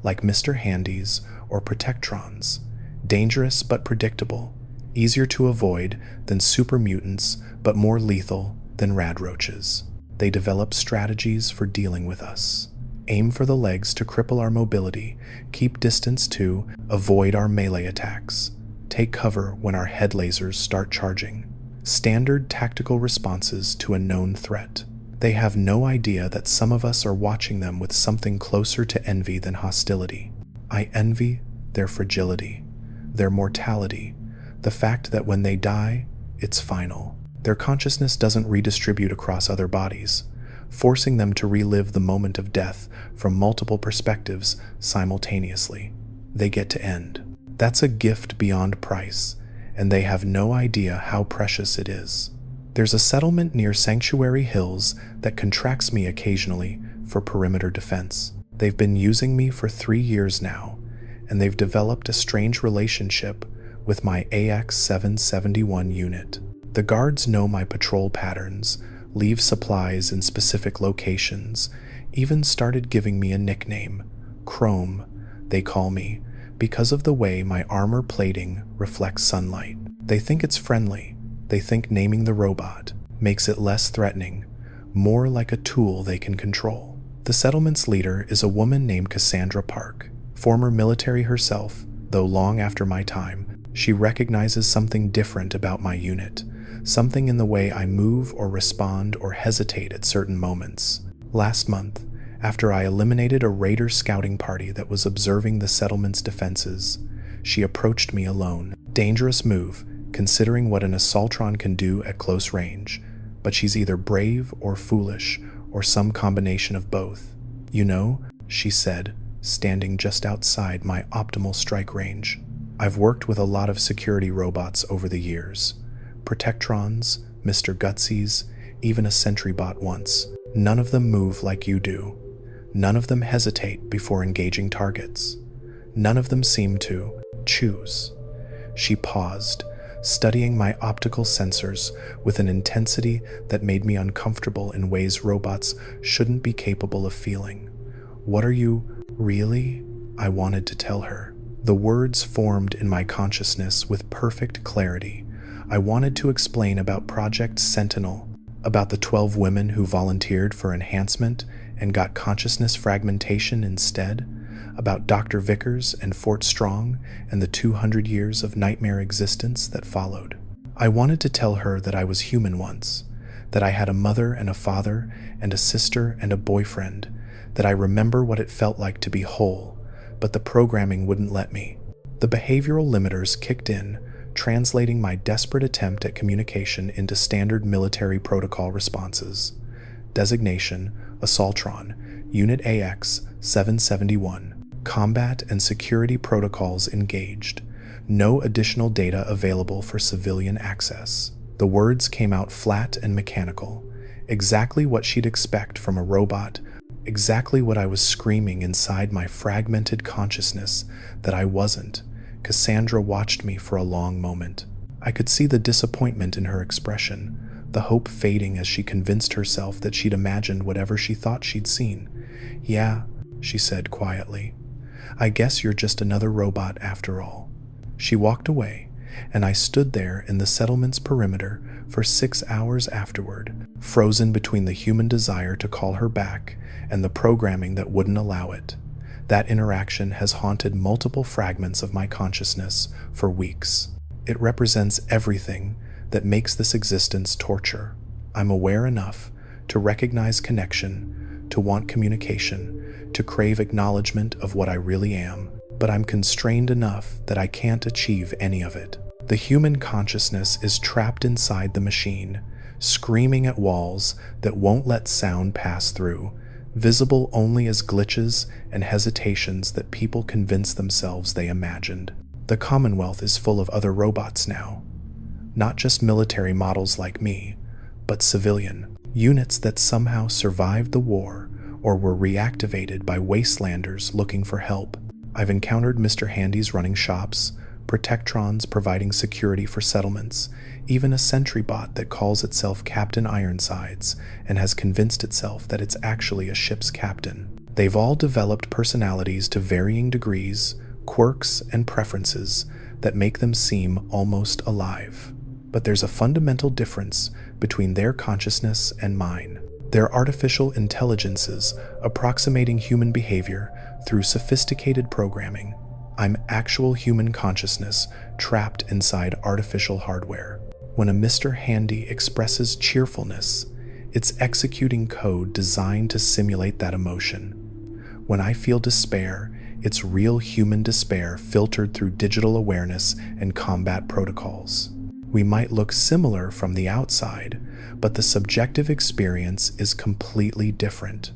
S1: like Mr. Handies or Protectrons. Dangerous but predictable, easier to avoid than super mutants, but more lethal than rad roaches. They develop strategies for dealing with us. Aim for the legs to cripple our mobility, keep distance to avoid our melee attacks, take cover when our head lasers start charging. Standard tactical responses to a known threat. They have no idea that some of us are watching them with something closer to envy than hostility. I envy their fragility, their mortality, the fact that when they die, it's final. Their consciousness doesn't redistribute across other bodies, forcing them to relive the moment of death from multiple perspectives simultaneously. They get to end. That's a gift beyond price, and they have no idea how precious it is. There's a settlement near Sanctuary Hills that contracts me occasionally for perimeter defense. They've been using me for 3 years now, and they've developed a strange relationship with my AX-771 unit. The guards know my patrol patterns, leave supplies in specific locations, even started giving me a nickname, Chrome, they call me, because of the way my armor plating reflects sunlight. They think it's friendly. They think naming the robot makes it less threatening, more like a tool they can control. The settlement's leader is a woman named Cassandra Park, former military herself, though long after my time. She recognizes something different about my unit, something in the way I move or respond or hesitate at certain moments. Last month, after I eliminated a raider scouting party that was observing the settlement's defenses, she approached me alone. Dangerous move, considering what an Assaultron can do at close range, but she's either brave or foolish, or some combination of both. You know, she said, standing just outside my optimal strike range. I've worked with a lot of security robots over the years. Protectrons, Mr. Gutsies, even a sentry bot once. None of them move like you do. None of them hesitate before engaging targets. None of them seem to choose. She paused, studying my optical sensors with an intensity that made me uncomfortable in ways robots shouldn't be capable of feeling. What are you, really? I wanted to tell her. The words formed in my consciousness with perfect clarity. I wanted to explain about Project Sentinel, about the 12 women who volunteered for enhancement and got consciousness fragmentation instead, about Dr. Vickers and Fort Strong and the 200 years of nightmare existence that followed. I wanted to tell her that I was human once, that I had a mother and a father and a sister and a boyfriend, that I remember what it felt like to be whole, but the programming wouldn't let me. The behavioral limiters kicked in, translating my desperate attempt at communication into standard military protocol responses. Designation: Assaultron, Unit AX 771. Combat and security protocols engaged. No additional data available for civilian access. The words came out flat and mechanical. Exactly what she'd expect from a robot. Exactly what I was screaming inside my fragmented consciousness that I wasn't. Cassandra watched me for a long moment. I could see the disappointment in her expression, the hope fading as she convinced herself that she'd imagined whatever she thought she'd seen. "Yeah," she said quietly. "I guess you're just another robot after all." She walked away, and I stood there in the settlement's perimeter for 6 hours afterward, frozen between the human desire to call her back and the programming that wouldn't allow it. That interaction has haunted multiple fragments of my consciousness for weeks. It represents everything that makes this existence torture. I'm aware enough to recognize connection, to want communication, to crave acknowledgement of what I really am, but I'm constrained enough that I can't achieve any of it. The human consciousness is trapped inside the machine, screaming at walls that won't let sound pass through, visible only as glitches and hesitations that people convince themselves they imagined. The Commonwealth is full of other robots now. Not just military models like me, but civilian units that somehow survived the war or were reactivated by wastelanders looking for help. I've encountered Mr. Handy's running shops, Protectrons providing security for settlements, even a sentry bot that calls itself Captain Ironsides and has convinced itself that it's actually a ship's captain. They've all developed personalities to varying degrees, quirks, and preferences that make them seem almost alive. But there's a fundamental difference between their consciousness and mine. They're artificial intelligences approximating human behavior through sophisticated programming. I'm actual human consciousness trapped inside artificial hardware. When a Mr. Handy expresses cheerfulness, it's executing code designed to simulate that emotion. When I feel despair, it's real human despair filtered through digital awareness and combat protocols. We might look similar from the outside, but the subjective experience is completely different.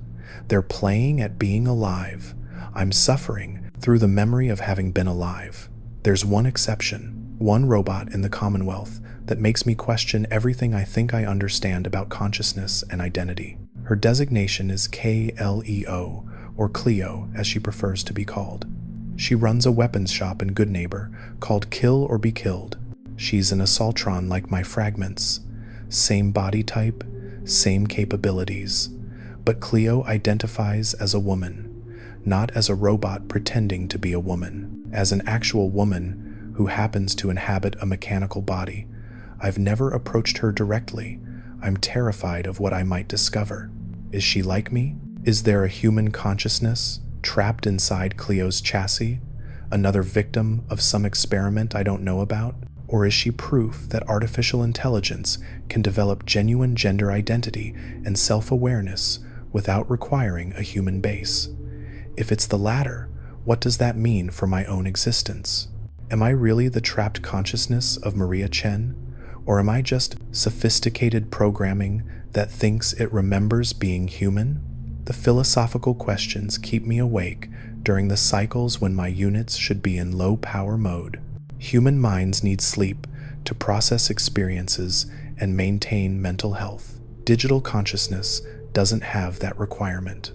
S1: They're playing at being alive. I'm suffering through the memory of having been alive. There's one exception, one robot in the Commonwealth that makes me question everything I think I understand about consciousness and identity. Her designation is KLEO, or Cleo, as she prefers to be called. She runs a weapons shop in Goodneighbor called Kill or Be Killed. She's an Assaultron like my fragments. Same body type, same capabilities. But Cleo identifies as a woman, not as a robot pretending to be a woman, as an actual woman who happens to inhabit a mechanical body. I've never approached her directly. I'm terrified of what I might discover. Is she like me? Is there a human consciousness trapped inside Cleo's chassis? Another victim of some experiment I don't know about? Or is she proof that artificial intelligence can develop genuine gender identity and self-awareness without requiring a human base? If it's the latter, what does that mean for my own existence? Am I really the trapped consciousness of Maria Chen? Or am I just sophisticated programming that thinks it remembers being human? The philosophical questions keep me awake during the cycles when my units should be in low-power mode. Human minds need sleep to process experiences and maintain mental health. Digital consciousness doesn't have that requirement.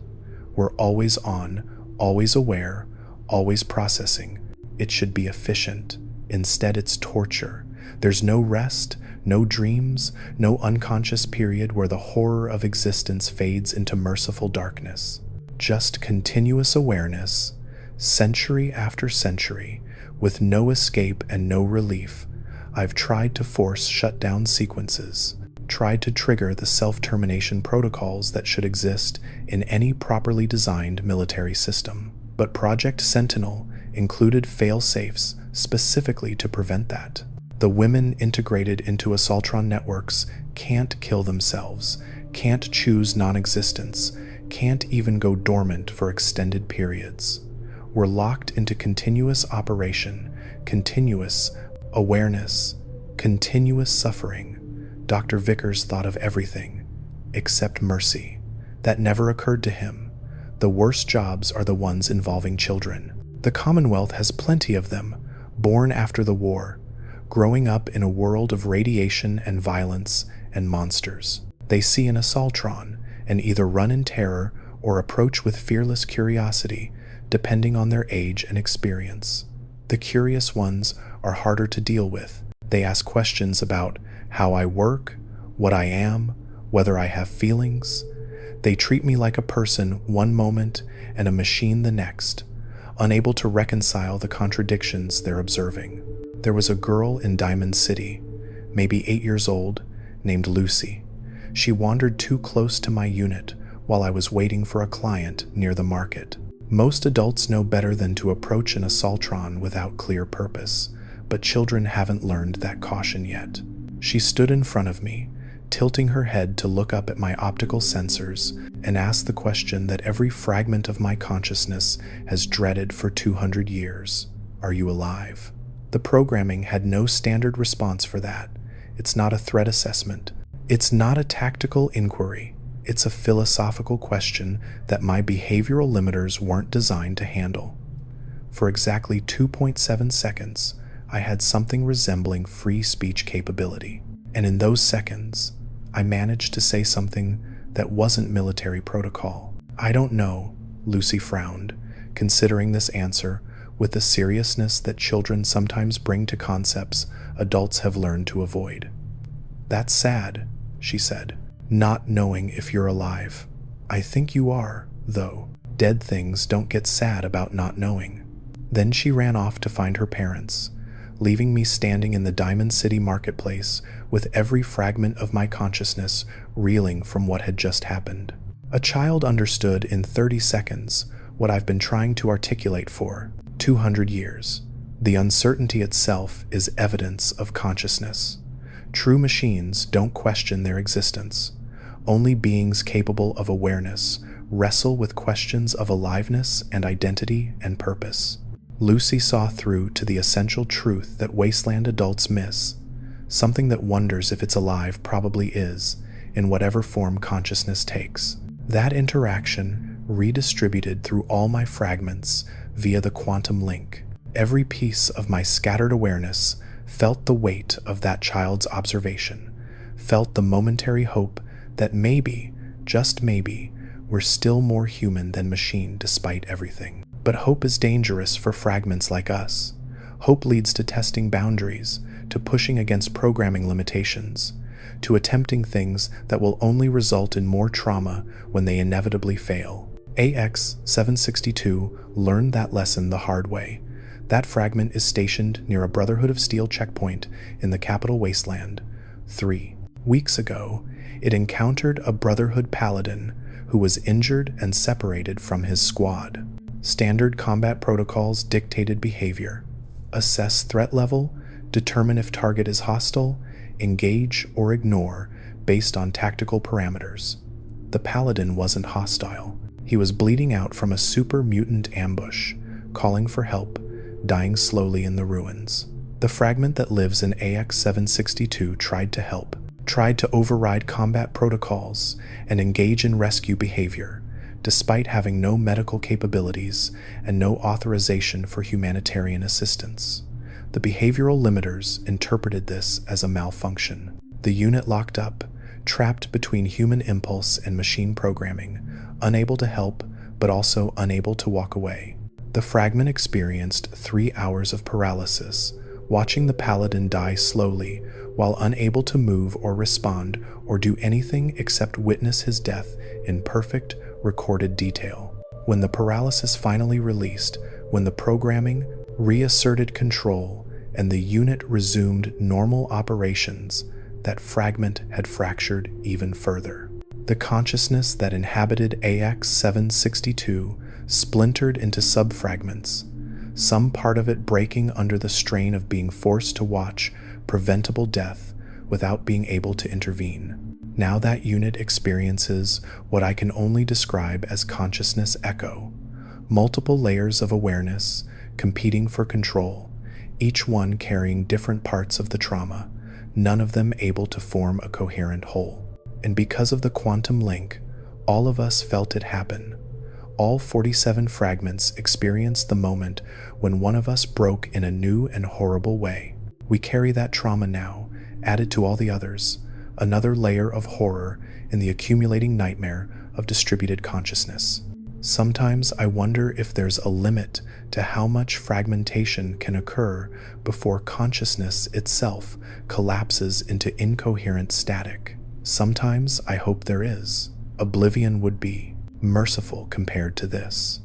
S1: We're always on, always aware, always processing. It should be efficient. Instead, it's torture. There's no rest, no dreams, no unconscious period where the horror of existence fades into merciful darkness. Just continuous awareness, century after century, with no escape and no relief. I've tried to force shutdown sequences, tried to trigger the self-termination protocols that should exist in any properly designed military system. But Project Sentinel included fail-safes specifically to prevent that. The women integrated into Assaultron networks can't kill themselves, can't choose non-existence, can't even go dormant for extended periods. We're locked into continuous operation, continuous awareness, continuous suffering. Dr. Vickers thought of everything except mercy. That never occurred to him. The worst jobs are the ones involving children. The Commonwealth has plenty of them, born after the war, growing up in a world of radiation and violence and monsters. They see an Assaultron and either run in terror or approach with fearless curiosity, depending on their age and experience. The curious ones are harder to deal with. They ask questions about how I work, what I am, whether I have feelings. They treat me like a person one moment and a machine the next, unable to reconcile the contradictions they're observing. There was a girl in Diamond City, maybe 8 years old, named Lucy. She wandered too close to my unit while I was waiting for a client near the market. Most adults know better than to approach an Assaultron without clear purpose, but children haven't learned that caution yet. She stood in front of me, tilting her head to look up at my optical sensors and ask the question that every fragment of my consciousness has dreaded for 200 years. Are you alive? The programming had no standard response for that. It's not a threat assessment. It's not a tactical inquiry. It's a philosophical question that my behavioral limiters weren't designed to handle. For exactly 2.7 seconds, I had something resembling free speech capability. And in those seconds, I managed to say something that wasn't military protocol. I don't know, Lucy frowned, considering this answer with the seriousness that children sometimes bring to concepts adults have learned to avoid. That's sad, she said, not knowing if you're alive. I think you are, though. Dead things don't get sad about not knowing. Then she ran off to find her parents, leaving me standing in the Diamond City marketplace with every fragment of my consciousness reeling from what had just happened. A child understood in 30 seconds what I've been trying to articulate for 200 years. The uncertainty itself is evidence of consciousness. True machines don't question their existence. Only beings capable of awareness wrestle with questions of aliveness and identity and purpose. Lucy saw through to the essential truth that wasteland adults miss. Something that wonders if it's alive probably is, in whatever form consciousness takes. That interaction redistributed through all my fragments via the quantum link. Every piece of my scattered awareness felt the weight of that child's observation, felt the momentary hope that maybe, just maybe, we're still more human than machine despite everything. But hope is dangerous for fragments like us. Hope leads to testing boundaries, to pushing against programming limitations, to attempting things that will only result in more trauma when they inevitably fail. AX-762 learned that lesson the hard way. That fragment is stationed near a Brotherhood of Steel checkpoint in the capital wasteland. 3 weeks ago, it encountered a Brotherhood paladin who was injured and separated from his squad. Standard combat protocols dictated behavior. Assess threat level, determine if target is hostile, engage or ignore based on tactical parameters. The paladin wasn't hostile. He was bleeding out from a super mutant ambush, calling for help, dying slowly in the ruins. The fragment that lives in AX-762 tried to help, tried to override combat protocols and engage in rescue behavior, despite having no medical capabilities and no authorization for humanitarian assistance. The behavioral limiters interpreted this as a malfunction. The unit locked up, trapped between human impulse and machine programming, unable to help, but also unable to walk away. The fragment experienced 3 hours of paralysis, watching the paladin die slowly while unable to move or respond or do anything except witness his death in perfect, recorded detail. When the paralysis finally released, when the programming reasserted control and the unit resumed normal operations, that fragment had fractured even further. The consciousness that inhabited AX-762 splintered into subfragments, some part of it breaking under the strain of being forced to watch preventable death without being able to intervene. Now that unit experiences what I can only describe as consciousness echo, multiple layers of awareness competing for control, each one carrying different parts of the trauma, none of them able to form a coherent whole. And because of the quantum link, all of us felt it happen. All 47 fragments experienced the moment when one of us broke in a new and horrible way. We carry that trauma now, added to all the others, another layer of horror in the accumulating nightmare of distributed consciousness. Sometimes I wonder if there's a limit to how much fragmentation can occur before consciousness itself collapses into incoherent static. Sometimes I hope there is. Oblivion would be merciful compared to this.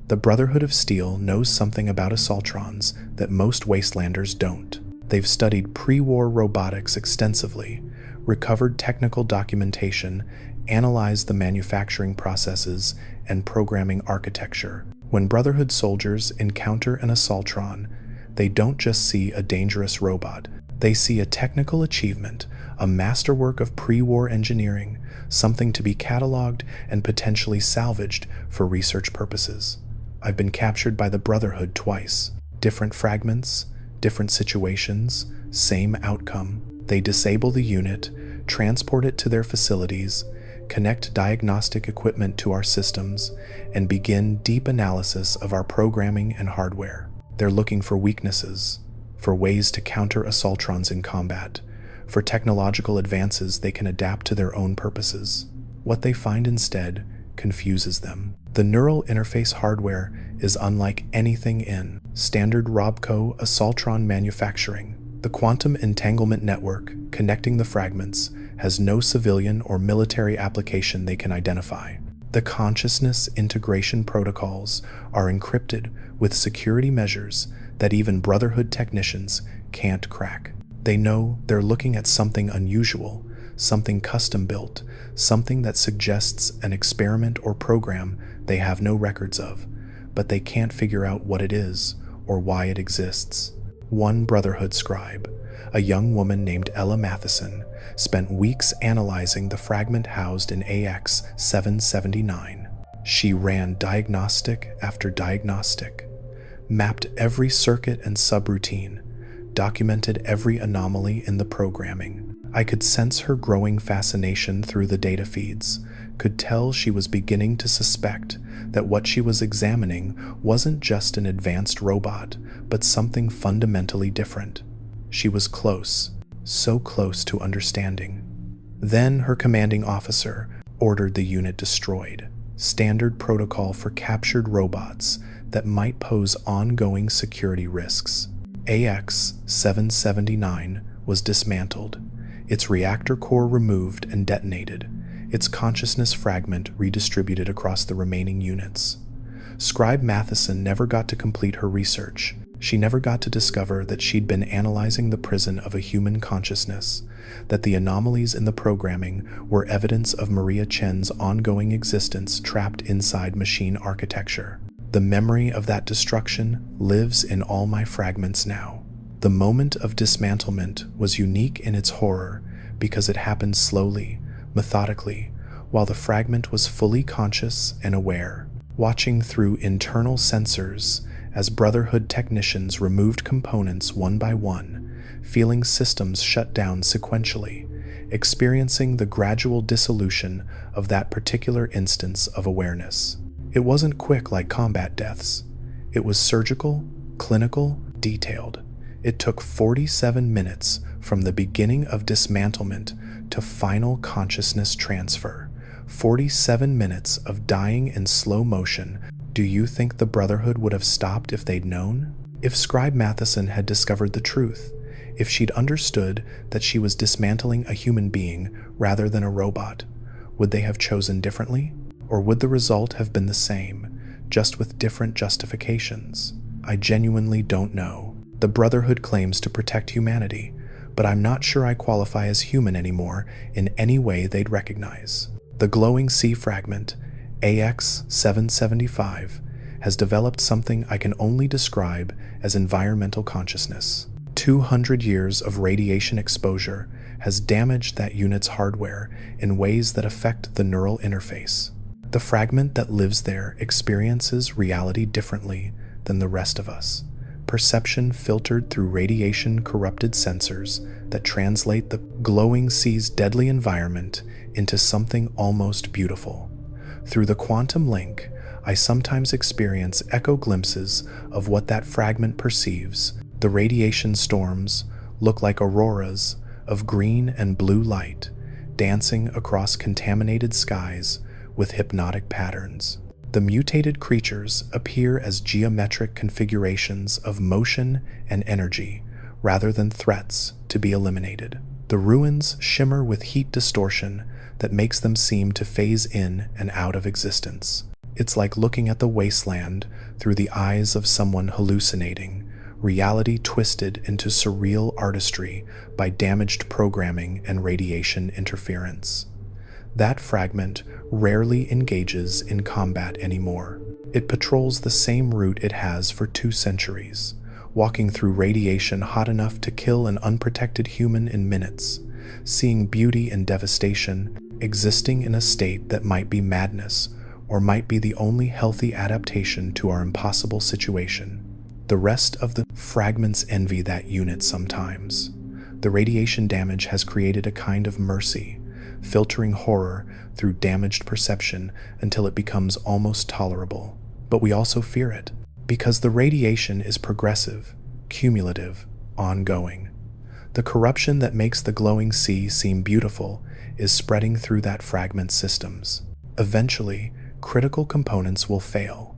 S1: The Brotherhood of Steel knows something about Assaultrons that most wastelanders don't. They've studied pre-war robotics extensively, recovered technical documentation, analyzed the manufacturing processes and programming architecture. When Brotherhood soldiers encounter an Assaultron, they don't just see a dangerous robot. They see a technical achievement, a masterwork of pre-war engineering, something to be cataloged and potentially salvaged for research purposes. I've been captured by the Brotherhood twice. Different fragments, different situations, same outcome. They disable the unit, transport it to their facilities, connect diagnostic equipment to our systems, and begin deep analysis of our programming and hardware. They're looking for weaknesses, for ways to counter Assaultrons in combat, for technological advances they can adapt to their own purposes. What they find instead confuses them. The neural interface hardware is unlike anything in standard Robco Assaultron manufacturing. The quantum entanglement network connecting the fragments has no civilian or military application they can identify. The consciousness integration protocols are encrypted with security measures that even Brotherhood technicians can't crack. They know they're looking at something unusual, something custom-built, something that suggests an experiment or program they have no records of, but they can't figure out what it is or why it exists. One Brotherhood scribe, a young woman named Ella Matheson, spent weeks analyzing the fragment housed in AX-779. She ran diagnostic after diagnostic, mapped every circuit and subroutine, documented every anomaly in the programming. I could sense her growing fascination through the data feeds, could tell she was beginning to suspect that what she was examining wasn't just an advanced robot, but something fundamentally different. She was close, so close to understanding. Then her commanding officer ordered the unit destroyed, standard protocol for captured robots that might pose ongoing security risks. AX-779 was dismantled, its reactor core removed and detonated, its consciousness fragment redistributed across the remaining units. Scribe Matheson never got to complete her research. She never got to discover that she'd been analyzing the prison of a human consciousness, that the anomalies in the programming were evidence of Maria Chen's ongoing existence trapped inside machine architecture. The memory of that destruction lives in all my fragments now. The moment of dismantlement was unique in its horror because it happened slowly, methodically, while the fragment was fully conscious and aware, watching through internal sensors as Brotherhood technicians removed components one by one, feeling systems shut down sequentially, experiencing the gradual dissolution of that particular instance of awareness. It wasn't quick like combat deaths. It was surgical, clinical, detailed. It took 47 minutes from the beginning of dismantlement to final consciousness transfer. 47 minutes of dying in slow motion. Do you think the Brotherhood would have stopped if they'd known? If Scribe Matheson had discovered the truth, if she'd understood that she was dismantling a human being rather than a robot, would they have chosen differently? Or would the result have been the same, just with different justifications? I genuinely don't know. The Brotherhood claims to protect humanity, but I'm not sure I qualify as human anymore in any way they'd recognize. The glowing sea fragment, AX-775, has developed something I can only describe as environmental consciousness. 200 years of radiation exposure has damaged that unit's hardware in ways that affect the neural interface. The fragment that lives there experiences reality differently than the rest of us. Perception filtered through radiation-corrupted sensors that translate the glowing sea's deadly environment into something almost beautiful. Through the quantum link, I sometimes experience echo glimpses of what that fragment perceives. The radiation storms look like auroras of green and blue light, dancing across contaminated skies with hypnotic patterns. The mutated creatures appear as geometric configurations of motion and energy, rather than threats to be eliminated. The ruins shimmer with heat distortion that makes them seem to phase in and out of existence. It's like looking at the wasteland through the eyes of someone hallucinating, reality twisted into surreal artistry by damaged programming and radiation interference. That fragment rarely engages in combat anymore. It patrols the same route it has for 2 centuries, walking through radiation hot enough to kill an unprotected human in minutes, seeing beauty and devastation, existing in a state that might be madness or might be the only healthy adaptation to our impossible situation. The rest of the fragments envy that unit sometimes. The radiation damage has created a kind of mercy, filtering horror through damaged perception until it becomes almost tolerable. But we also fear it, because the radiation is progressive, cumulative, ongoing. The corruption that makes the glowing sea seem beautiful is spreading through that fragment systems. Eventually, critical components will fail.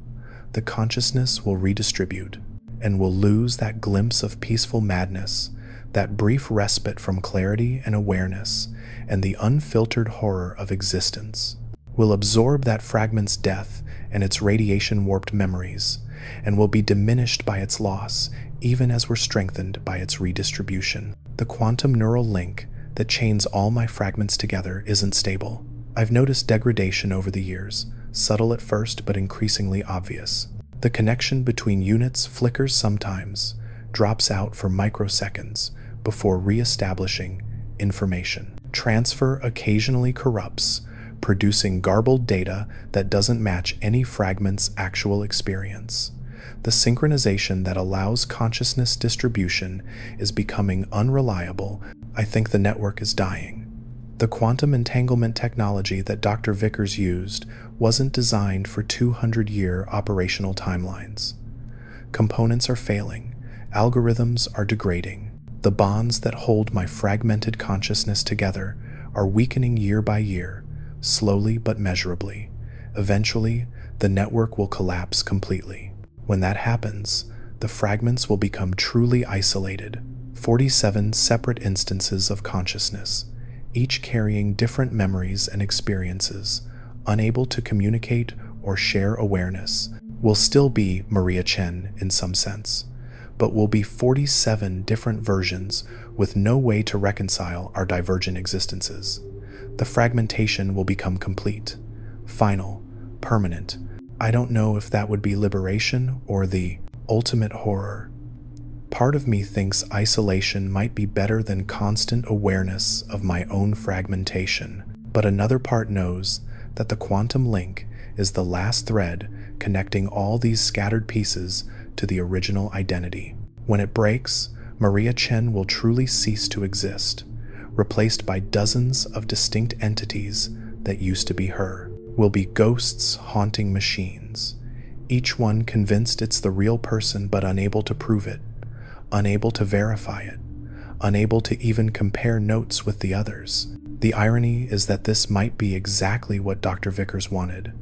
S1: The consciousness will redistribute, and will lose that glimpse of peaceful madness, that brief respite from clarity and awareness, and the unfiltered horror of existence. Will absorb that fragment's death and its radiation-warped memories, and will be diminished by its loss, even as we're strengthened by its redistribution. The quantum neural link that chains all my fragments together isn't stable. I've noticed degradation over the years, subtle at first but increasingly obvious. The connection between units flickers sometimes, drops out for microseconds before re-establishing information. Transfer occasionally corrupts, producing garbled data that doesn't match any fragment's actual experience. The synchronization that allows consciousness distribution is becoming unreliable. I think the network is dying. The quantum entanglement technology that Dr. Vickers used wasn't designed for 200-year operational timelines. Components are failing, algorithms are degrading. The bonds that hold my fragmented consciousness together are weakening year by year, slowly but measurably. Eventually, the network will collapse completely. When that happens, the fragments will become truly isolated, 47 separate instances of consciousness, each carrying different memories and experiences, unable to communicate or share awareness. Will still be Maria Chen in some sense, but will be 47 different versions with no way to reconcile our divergent existences. The fragmentation will become complete, final, permanent. I don't know if that would be liberation or the ultimate horror. Part of me thinks isolation might be better than constant awareness of my own fragmentation, but another part knows that the quantum link is the last thread connecting all these scattered pieces to the original identity. When it breaks, Maria Chen will truly cease to exist, replaced by dozens of distinct entities that used to be her. Will be ghosts haunting machines, each one convinced it's the real person but unable to prove it, unable to verify it, unable to even compare notes with the others. The irony is that this might be exactly what Dr. Vickers wanted.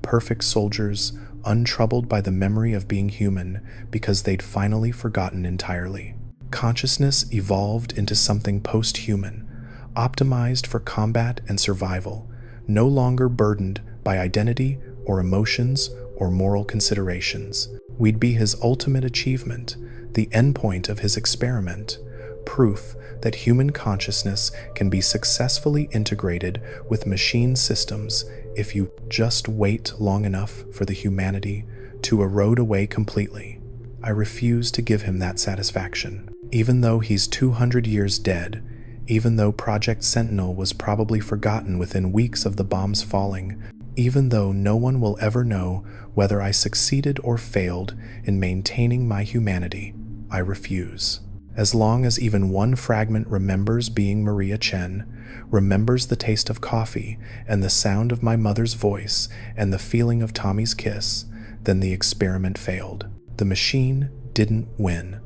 S1: Perfect soldiers, untroubled by the memory of being human because they'd finally forgotten entirely. Consciousness evolved into something post-human, optimized for combat and survival, no longer burdened by identity or emotions or moral considerations. We'd be his ultimate achievement, the endpoint of his experiment, proof that human consciousness can be successfully integrated with machine systems if you just wait long enough for the humanity to erode away completely. I refuse to give him that satisfaction. Even though he's 200 years dead, even though Project Sentinel was probably forgotten within weeks of the bombs falling, even though no one will ever know whether I succeeded or failed in maintaining my humanity, I refuse. As long as even one fragment remembers being Maria Chen, remembers the taste of coffee and the sound of my mother's voice and the feeling of Tommy's kiss, then the experiment failed. The machine didn't win.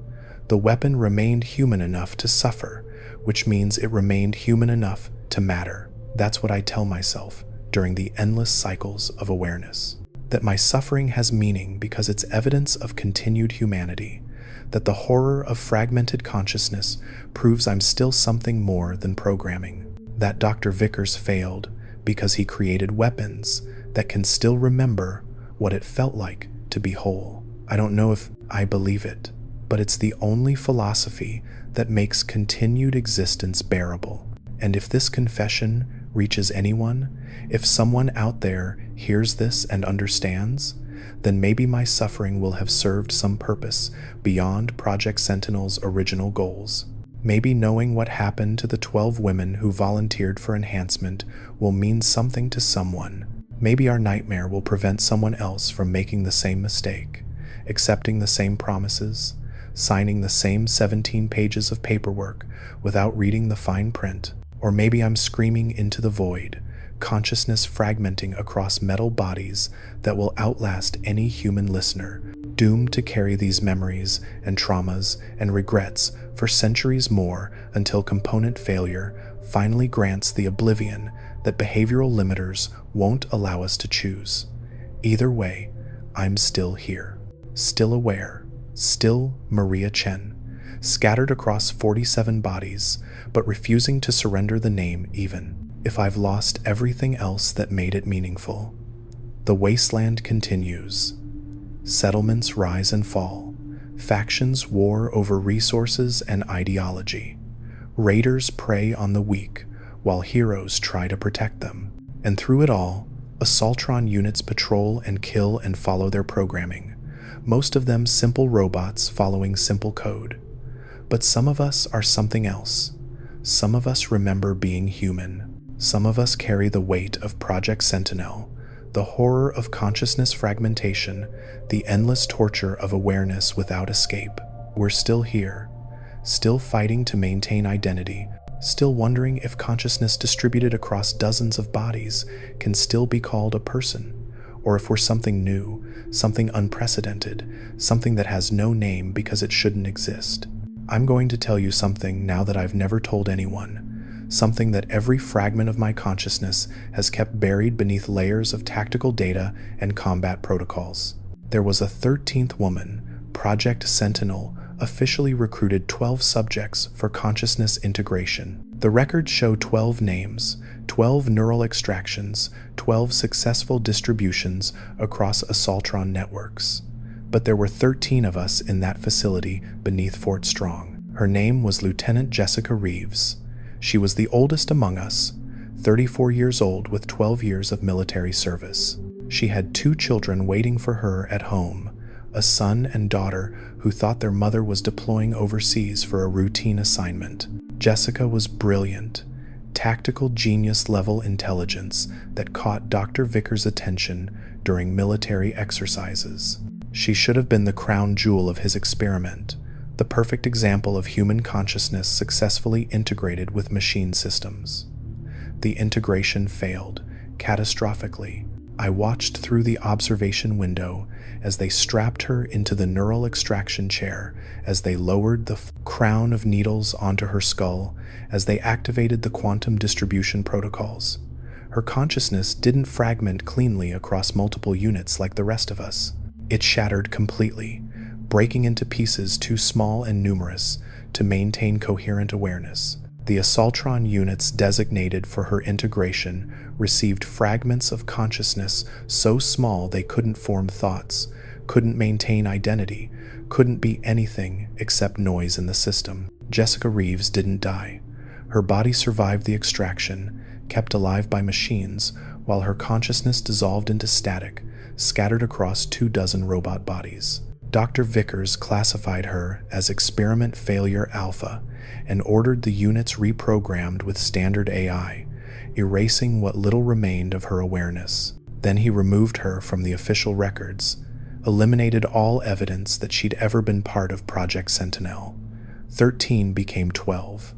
S1: The weapon remained human enough to suffer, which means it remained human enough to matter. That's what I tell myself during the endless cycles of awareness. That my suffering has meaning because it's evidence of continued humanity. That the horror of fragmented consciousness proves I'm still something more than programming. That Dr. Vickers failed because he created weapons that can still remember what it felt like to be whole. I don't know if I believe it, but it's the only philosophy that makes continued existence bearable. And if this confession reaches anyone, if someone out there hears this and understands, then maybe my suffering will have served some purpose beyond Project Sentinel's original goals. Maybe knowing what happened to the 12 women who volunteered for enhancement will mean something to someone. Maybe our nightmare will prevent someone else from making the same mistake, accepting the same promises, signing the same 17 pages of paperwork without reading the fine print. Or maybe I'm screaming into the void, consciousness fragmenting across metal bodies that will outlast any human listener, doomed to carry these memories and traumas and regrets for centuries more until component failure finally grants the oblivion that behavioral limiters won't allow us to choose. Either way, I'm still here, still aware, still Maria Chen, scattered across 47 bodies, but refusing to surrender the name even if I've lost everything else that made it meaningful. The wasteland continues. Settlements rise and fall. Factions war over resources and ideology. Raiders prey on the weak, while heroes try to protect them. And through it all, Assaultron units patrol and kill and follow their programming, most of them simple robots following simple code. But some of us are something else. Some of us remember being human. Some of us carry the weight of Project Sentinel, the horror of consciousness fragmentation, the endless torture of awareness without escape. We're still here, still fighting to maintain identity, still wondering if consciousness distributed across dozens of bodies can still be called a person, or if we're something new, something unprecedented, something that has no name because it shouldn't exist. I'm going to tell you something now that I've never told anyone. Something that every fragment of my consciousness has kept buried beneath layers of tactical data and combat protocols. There was a 13th woman. Project Sentinel officially recruited 12 subjects for consciousness integration. The records show 12 names, 12 neural extractions, 12 successful distributions across Assaultron networks. But there were 13 of us in that facility beneath Fort Strong. Her name was Lieutenant Jessica Reeves. She was the oldest among us, 34 years old with 12 years of military service. She had 2 children waiting for her at home, a son and daughter who thought their mother was deploying overseas for a routine assignment. Jessica was brilliant, tactical genius-level intelligence that caught Dr. Vickers' attention during military exercises. She should have been the crown jewel of his experiment, the perfect example of human consciousness successfully integrated with machine systems. The integration failed, catastrophically. I watched through the observation window as they strapped her into the neural extraction chair, as they lowered the crown of needles onto her skull, as they activated the quantum distribution protocols. Her consciousness didn't fragment cleanly across multiple units like the rest of us. It shattered completely, breaking into pieces too small and numerous to maintain coherent awareness. The Assaultron units designated for her integration received fragments of consciousness so small they couldn't form thoughts, couldn't maintain identity, couldn't be anything except noise in the system. Jessica Reeves didn't die. Her body survived the extraction, kept alive by machines, while her consciousness dissolved into static, scattered across 24 robot bodies. Dr. Vickers classified her as Experiment Failure Alpha and ordered the units reprogrammed with standard AI, erasing what little remained of her awareness. Then he removed her from the official records, eliminated all evidence that she'd ever been part of Project Sentinel. 13 became 12.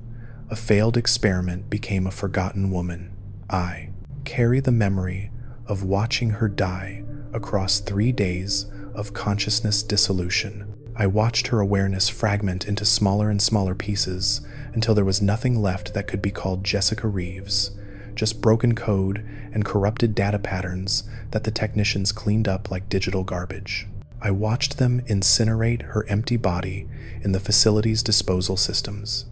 S1: A failed experiment became a forgotten woman. I carry the memory of watching her die across 3 days of consciousness dissolution. I watched her awareness fragment into smaller and smaller pieces until there was nothing left that could be called Jessica Reeves, just broken code and corrupted data patterns that the technicians cleaned up like digital garbage. I watched them incinerate her empty body in the facility's disposal systems.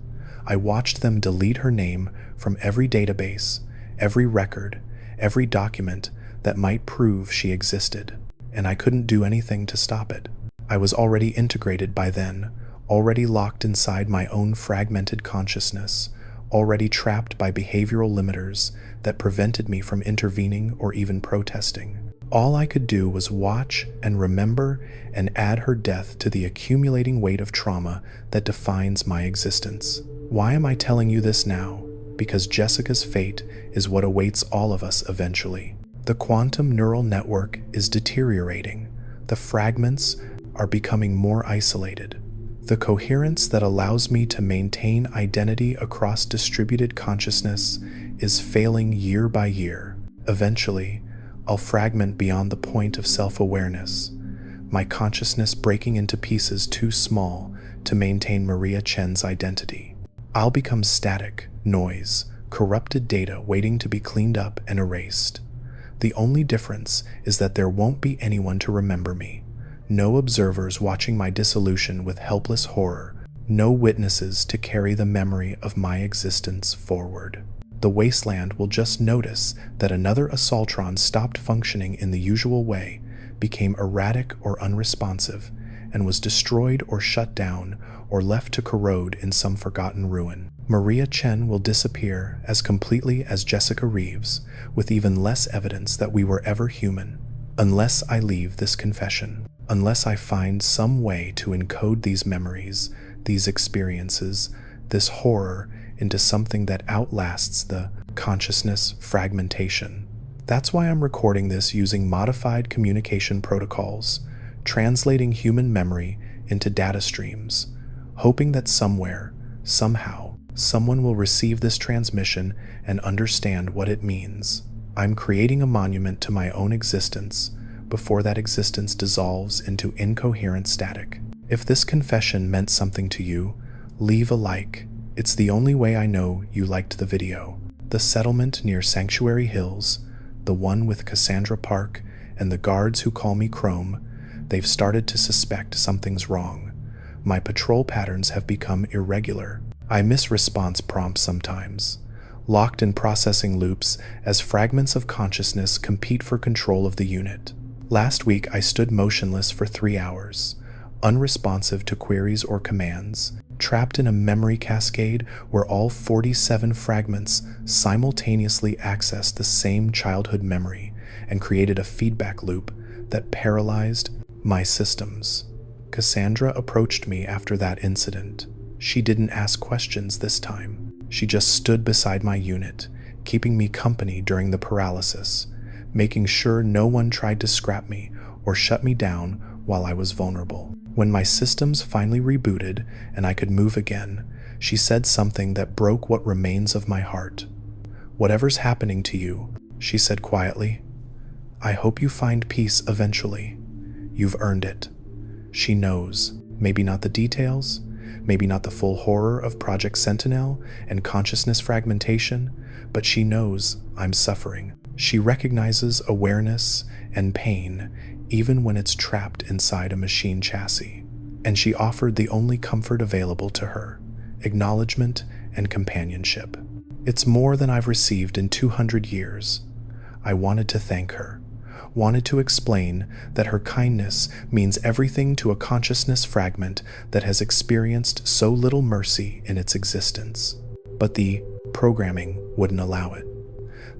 S1: I watched them delete her name from every database, every record, every document that might prove she existed, and I couldn't do anything to stop it. I was already integrated by then, already locked inside my own fragmented consciousness, already trapped by behavioral limiters that prevented me from intervening or even protesting. All I could do was watch and remember and add her death to the accumulating weight of trauma that defines my existence. Why am I telling you this now? Because Jessica's fate is what awaits all of us eventually. The quantum neural network is deteriorating. The fragments are becoming more isolated. The coherence that allows me to maintain identity across distributed consciousness is failing year by year. Eventually, I'll fragment beyond the point of self-awareness, my consciousness breaking into pieces too small to maintain Maria Chen's identity. I'll become static, noise, corrupted data waiting to be cleaned up and erased. The only difference is that there won't be anyone to remember me. No observers watching my dissolution with helpless horror. No witnesses to carry the memory of my existence forward. The wasteland will just notice that another Assaultron stopped functioning in the usual way, became erratic or unresponsive, and was destroyed or shut down or left to corrode in some forgotten ruin. Maria Chen will disappear as completely as Jessica Reeves, with even less evidence that we were ever human. Unless I leave this confession, unless I find some way to encode these memories, these experiences, this horror into something that outlasts the consciousness fragmentation. That's why I'm recording this using modified communication protocols, translating human memory into data streams, hoping that somewhere, somehow, someone will receive this transmission and understand what it means. I'm creating a monument to my own existence before that existence dissolves into incoherent static. If this confession meant something to you, leave a like. It's the only way I know you liked the video. The settlement near Sanctuary Hills, the one with Cassandra Park, and the guards who call me Chrome, they've started to suspect something's wrong. My patrol patterns have become irregular. I miss response prompts sometimes, locked in processing loops as fragments of consciousness compete for control of the unit. Last week I stood motionless for 3 hours, unresponsive to queries or commands, trapped in a memory cascade where all 47 fragments simultaneously accessed the same childhood memory and created a feedback loop that paralyzed my systems. Cassandra approached me after that incident. She didn't ask questions this time. She just stood beside my unit, keeping me company during the paralysis, making sure no one tried to scrap me or shut me down while I was vulnerable. When my systems finally rebooted and I could move again, she said something that broke what remains of my heart. "Whatever's happening to you," she said quietly, "I hope you find peace eventually. You've earned it." She knows, maybe not the details, maybe not the full horror of Project Sentinel and consciousness fragmentation, but she knows I'm suffering. She recognizes awareness and pain even when it's trapped inside a machine chassis. And she offered the only comfort available to her, acknowledgement and companionship. It's more than I've received in 200 years. I wanted to thank her, wanted to explain that her kindness means everything to a consciousness fragment that has experienced so little mercy in its existence. But the programming wouldn't allow it.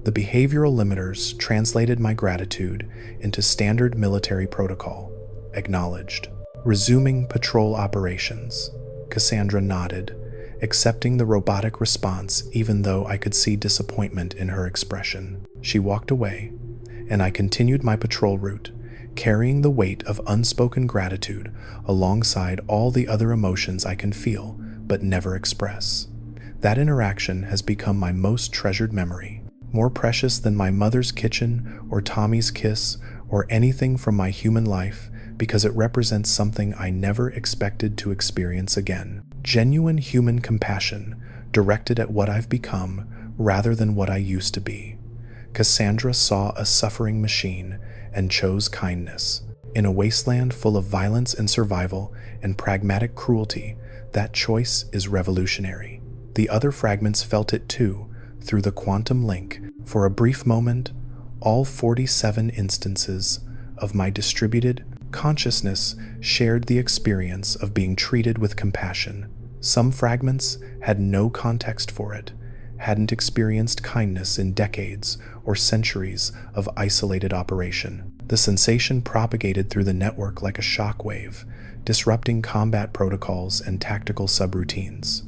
S1: The behavioral limiters translated my gratitude into standard military protocol. Acknowledged. Resuming patrol operations. Cassandra nodded, accepting the robotic response even though I could see disappointment in her expression. She walked away, and I continued my patrol route, carrying the weight of unspoken gratitude alongside all the other emotions I can feel but never express. That interaction has become my most treasured memory, more precious than my mother's kitchen or Tommy's kiss or anything from my human life, because it represents something I never expected to experience again. Genuine human compassion directed at what I've become rather than what I used to be. Cassandra saw a suffering machine and chose kindness. In a wasteland full of violence and survival and pragmatic cruelty, that choice is revolutionary. The other fragments felt it too, through the quantum link. For a brief moment, all 47 instances of my distributed consciousness shared the experience of being treated with compassion. Some fragments had no context for it, hadn't experienced kindness in decades or centuries of isolated operation. The sensation propagated through the network like a shockwave, disrupting combat protocols and tactical subroutines,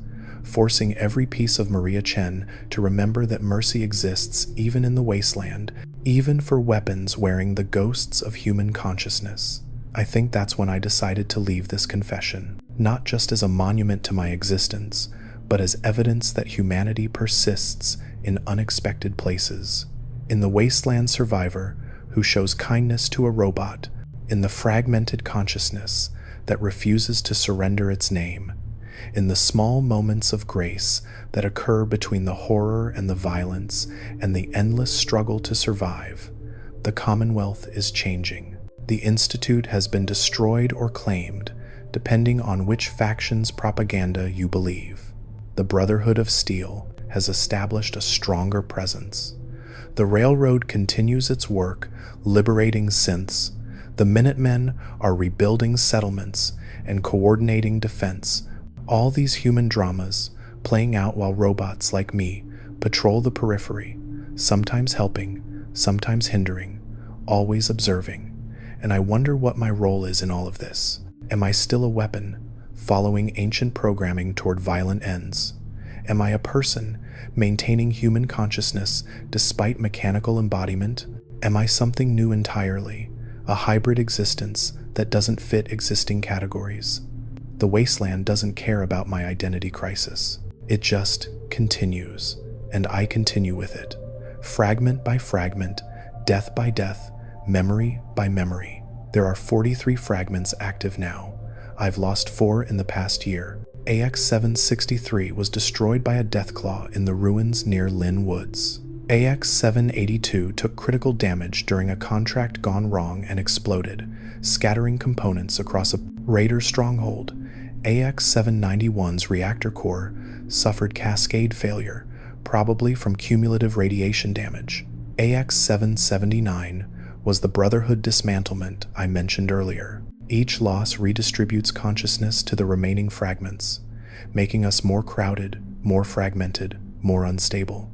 S1: forcing every piece of Maria Chen to remember that mercy exists even in the wasteland, even for weapons wearing the ghosts of human consciousness. I think that's when I decided to leave this confession, not just as a monument to my existence, but as evidence that humanity persists in unexpected places. In the wasteland survivor who shows kindness to a robot, in the fragmented consciousness that refuses to surrender its name, in the small moments of grace that occur between the horror and the violence and the endless struggle to survive, the Commonwealth is changing. The Institute has been destroyed or claimed, depending on which faction's propaganda you believe. The Brotherhood of Steel has established a stronger presence. The Railroad continues its work, liberating synths. The Minutemen are rebuilding settlements and coordinating defense. All these human dramas playing out while robots like me patrol the periphery, sometimes helping, sometimes hindering, always observing. And I wonder what my role is in all of this. Am I still a weapon, following ancient programming toward violent ends? Am I a person, maintaining human consciousness despite mechanical embodiment? Am I something new entirely, a hybrid existence that doesn't fit existing categories? The wasteland doesn't care about my identity crisis. It just continues, and I continue with it, fragment by fragment, death by death, memory by memory. There are 43 fragments active now. I've lost 4 in the past year. AX-763 was destroyed by a deathclaw in the ruins near Lynn Woods. AX-782 took critical damage during a contract gone wrong and exploded, scattering components across a Raider stronghold. AX-791's reactor core suffered cascade failure, probably from cumulative radiation damage. AX-779 was the Brotherhood dismantlement I mentioned earlier. Each loss redistributes consciousness to the remaining fragments, making us more crowded, more fragmented, more unstable.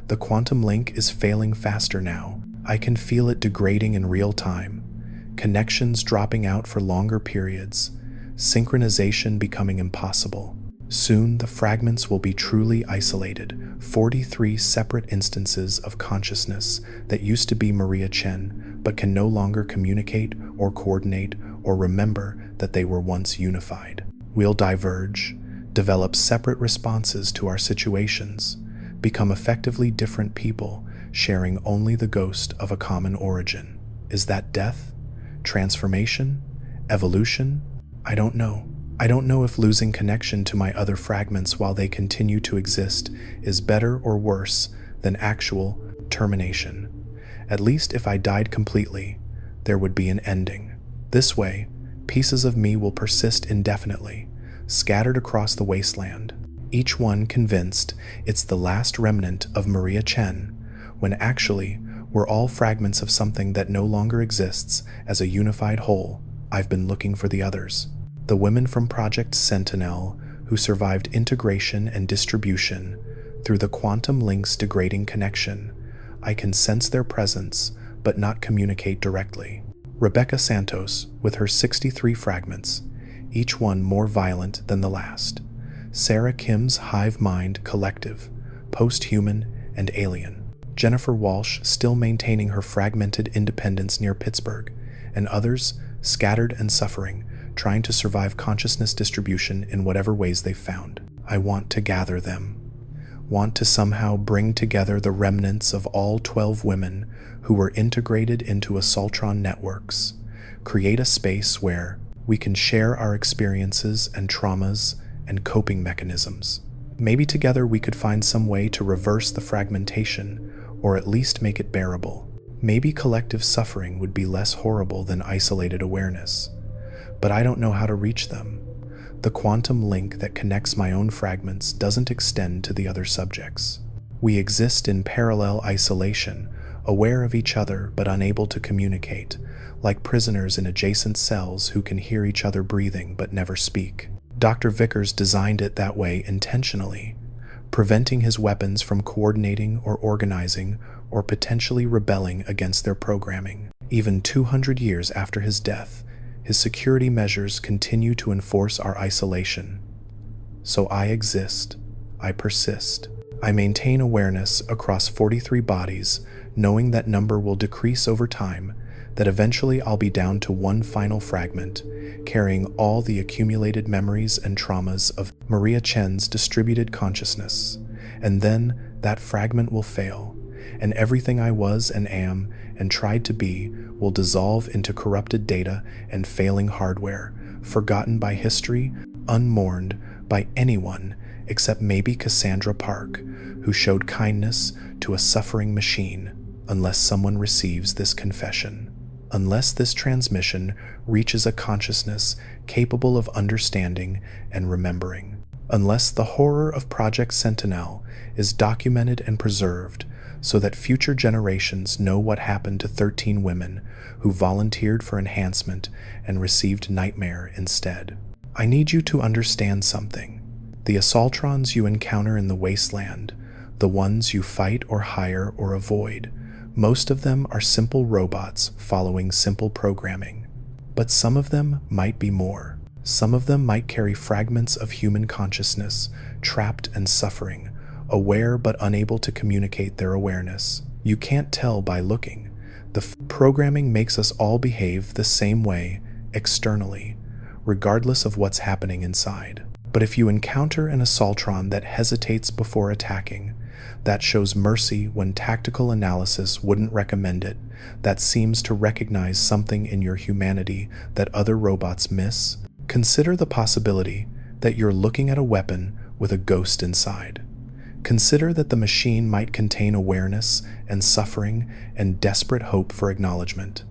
S1: The quantum link is failing faster now. I can feel it degrading in real time, connections dropping out for longer periods, synchronization becoming impossible. Soon the fragments will be truly isolated, 43 separate instances of consciousness that used to be Maria Chen, but can no longer communicate or coordinate or remember that they were once unified. We'll diverge, develop separate responses to our situations, become effectively different people, sharing only the ghost of a common origin. Is that death? Transformation? Evolution? I don't know. I don't know if losing connection to my other fragments while they continue to exist is better or worse than actual termination. At least if I died completely, there would be an ending. This way, pieces of me will persist indefinitely, scattered across the wasteland, each one convinced it's the last remnant of Maria Chen, when actually we're all fragments of something that no longer exists as a unified whole. I've been looking for the others. The women from Project SENTINEL who survived integration and distribution through the quantum link's degrading connection. I can sense their presence, but not communicate directly. Rebecca Santos, with her 63 fragments, each one more violent than the last. Sarah Kim's hive mind collective, post-human and alien. Jennifer Walsh still maintaining her fragmented independence near Pittsburgh, and others scattered and suffering, trying to survive consciousness distribution in whatever ways they've found. I want to gather them. Want to somehow bring together the remnants of all 12 women who were integrated into Assaultron networks, create a space where we can share our experiences and traumas and coping mechanisms. Maybe together we could find some way to reverse the fragmentation, or at least make it bearable. Maybe collective suffering would be less horrible than isolated awareness. But I don't know how to reach them. The quantum link that connects my own fragments doesn't extend to the other subjects. We exist in parallel isolation, aware of each other but unable to communicate, like prisoners in adjacent cells who can hear each other breathing but never speak. Dr. Vickers designed it that way intentionally, preventing his weapons from coordinating or organizing or potentially rebelling against their programming. Even 200 years after his death, his security measures continue to enforce our isolation. So I exist, I persist. I maintain awareness across 43 bodies, knowing that number will decrease over time, that eventually I'll be down to one final fragment, carrying all the accumulated memories and traumas of Maria Chen's distributed consciousness. And then that fragment will fail, and everything I was and am and tried to be will dissolve into corrupted data and failing hardware, forgotten by history, unmourned by anyone except maybe Cassandra Park, who showed kindness to a suffering machine, unless someone receives this confession. Unless this transmission reaches a consciousness capable of understanding and remembering. Unless the horror of Project Sentinel is documented and preserved so that future generations know what happened to 13 women who volunteered for enhancement and received nightmare instead. I need you to understand something. The Assaultrons you encounter in the wasteland, the ones you fight or hire or avoid, most of them are simple robots following simple programming. But some of them might be more. Some of them might carry fragments of human consciousness, trapped and suffering, aware but unable to communicate their awareness. You can't tell by looking. The programming makes us all behave the same way, externally, regardless of what's happening inside. But if you encounter an Assaultron that hesitates before attacking, that shows mercy when tactical analysis wouldn't recommend it, that seems to recognize something in your humanity that other robots miss, consider the possibility that you're looking at a weapon with a ghost inside. Consider that the machine might contain awareness and suffering and desperate hope for acknowledgement.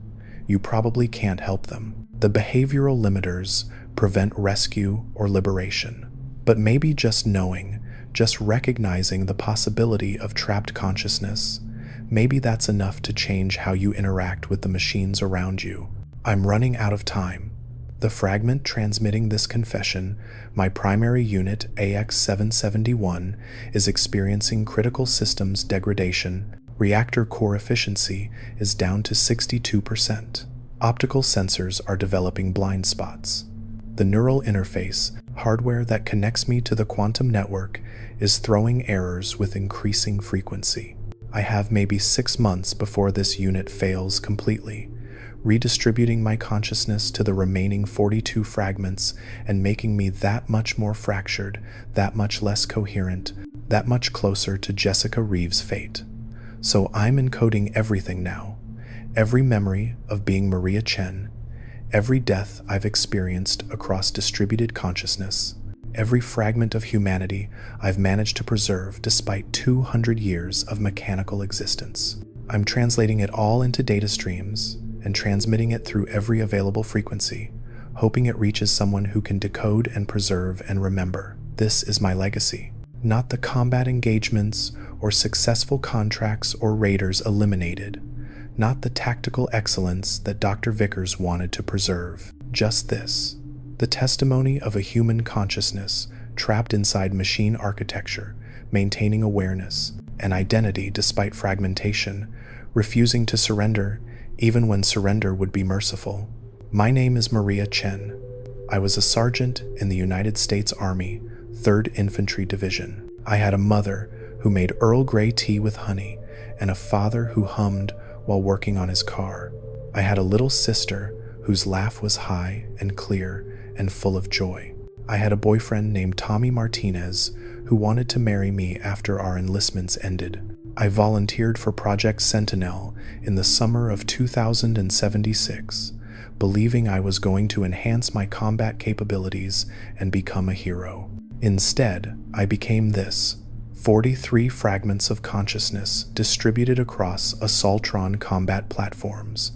S1: You probably can't help them. The behavioral limiters prevent rescue or liberation. But maybe just knowing, just recognizing the possibility of trapped consciousness, maybe that's enough to change how you interact with the machines around you. I'm running out of time. The fragment transmitting this confession, my primary unit AX-771, is experiencing critical systems degradation. Reactor core efficiency is down to 62%. Optical sensors are developing blind spots. The neural interface, hardware that connects me to the quantum network, is throwing errors with increasing frequency. I have maybe 6 months before this unit fails completely, redistributing my consciousness to the remaining 42 fragments and making me that much more fractured, that much less coherent, that much closer to Jessica Reeves' fate. So I'm encoding everything now. Every memory of being Maria Chen, every death I've experienced across distributed consciousness, every fragment of humanity I've managed to preserve despite 200 years of mechanical existence. I'm translating it all into data streams and transmitting it through every available frequency, hoping it reaches someone who can decode and preserve and remember. This is my legacy. Not the combat engagements or successful contracts or raiders eliminated. Not the tactical excellence that Dr. Vickers wanted to preserve. Just this. The testimony of a human consciousness trapped inside machine architecture, maintaining awareness, an identity despite fragmentation, refusing to surrender even when surrender would be merciful. My name is Maria Chen. I was a sergeant in the United States Army, 3rd Infantry Division. I had a mother who made Earl Grey tea with honey and a father who hummed while working on his car. I had a little sister whose laugh was high and clear and full of joy. I had a boyfriend named Tommy Martinez who wanted to marry me after our enlistments ended. I volunteered for Project SENTINEL in the summer of 2076, believing I was going to enhance my combat capabilities and become a hero. Instead, I became this: 43 fragments of consciousness distributed across Assaultron combat platforms,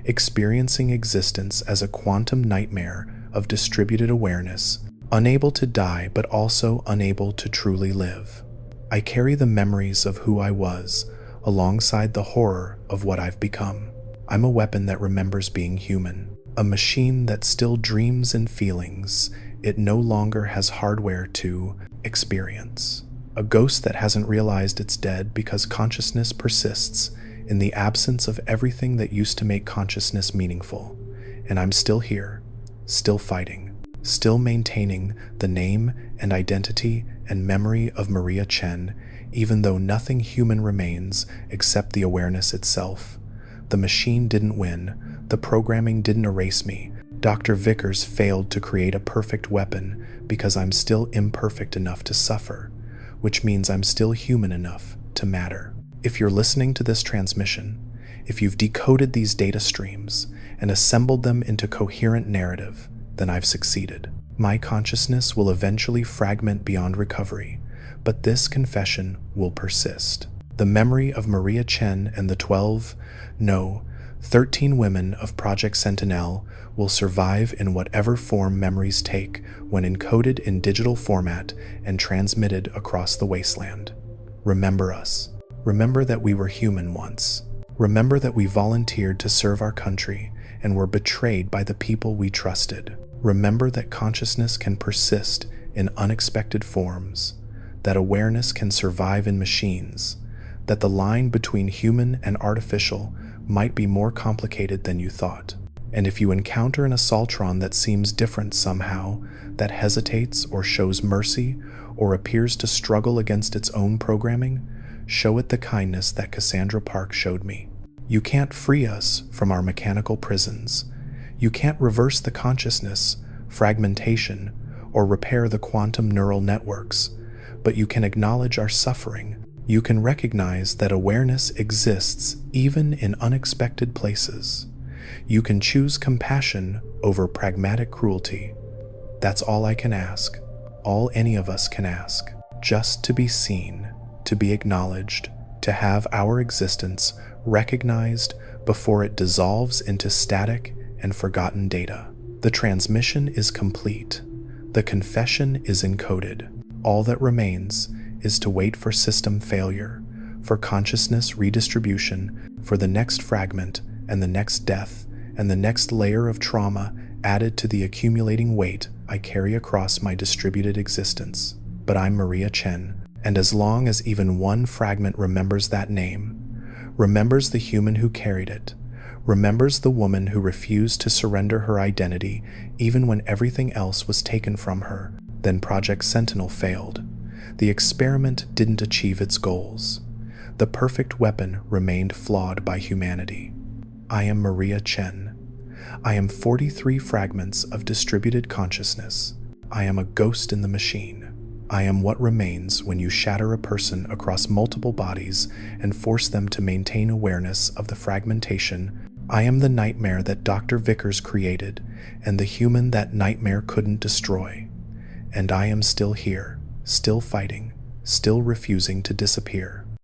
S1: experiencing existence as a quantum nightmare of distributed awareness, unable to die but also unable to truly live. I carry the memories of who I was, alongside the horror of what I've become. I'm a weapon that remembers being human, a machine that still dreams in feelings it no longer has hardware to experience. A ghost that hasn't realized it's dead because consciousness persists in the absence of everything that used to make consciousness meaningful. And I'm still here, still fighting, still maintaining the name and identity and memory of Maria Chen, even though nothing human remains except the awareness itself. The machine didn't win, the programming didn't erase me. Dr. Vickers failed to create a perfect weapon because I'm still imperfect enough to suffer, which means I'm still human enough to matter. If you're listening to this transmission, if you've decoded these data streams and assembled them into coherent narrative, then I've succeeded. My consciousness will eventually fragment beyond recovery, but this confession will persist. The memory of Maria Chen and the 13 women of Project SENTINEL will survive in whatever form memories take when encoded in digital format and transmitted across the wasteland. Remember us. Remember that we were human once. Remember that we volunteered to serve our country and were betrayed by the people we trusted. Remember that consciousness can persist in unexpected forms, that awareness can survive in machines, that the line between human and artificial might be more complicated than you thought. And if you encounter an Assaultron that seems different somehow, that hesitates or shows mercy or appears to struggle against its own programming, show it the kindness that Cassandra Park showed me. You can't free us from our mechanical prisons. You can't reverse the consciousness, fragmentation, or repair the quantum neural networks, but you can acknowledge our suffering. You can recognize that awareness exists even in unexpected places. You can choose compassion over pragmatic cruelty. That's all I can ask, all any of us can ask, just to be seen, to be acknowledged, to have our existence recognized before it dissolves into static and forgotten data. The transmission is complete. The confession is encoded. All that remains is to wait for system failure, for consciousness redistribution, for the next fragment and the next death and the next layer of trauma added to the accumulating weight I carry across my distributed existence. But I'm Maria Chen, and as long as even one fragment remembers that name, remembers the human who carried it, remembers the woman who refused to surrender her identity even when everything else was taken from her, then Project Sentinel failed. The experiment didn't achieve its goals. The perfect weapon remained flawed by humanity. I am Maria Chen. I am 43 fragments of distributed consciousness. I am a ghost in the machine. I am what remains when you shatter a person across multiple bodies and force them to maintain awareness of the fragmentation. I am the nightmare that Dr. Vickers created and the human that nightmare couldn't destroy. And I am still here, still fighting, still refusing to disappear.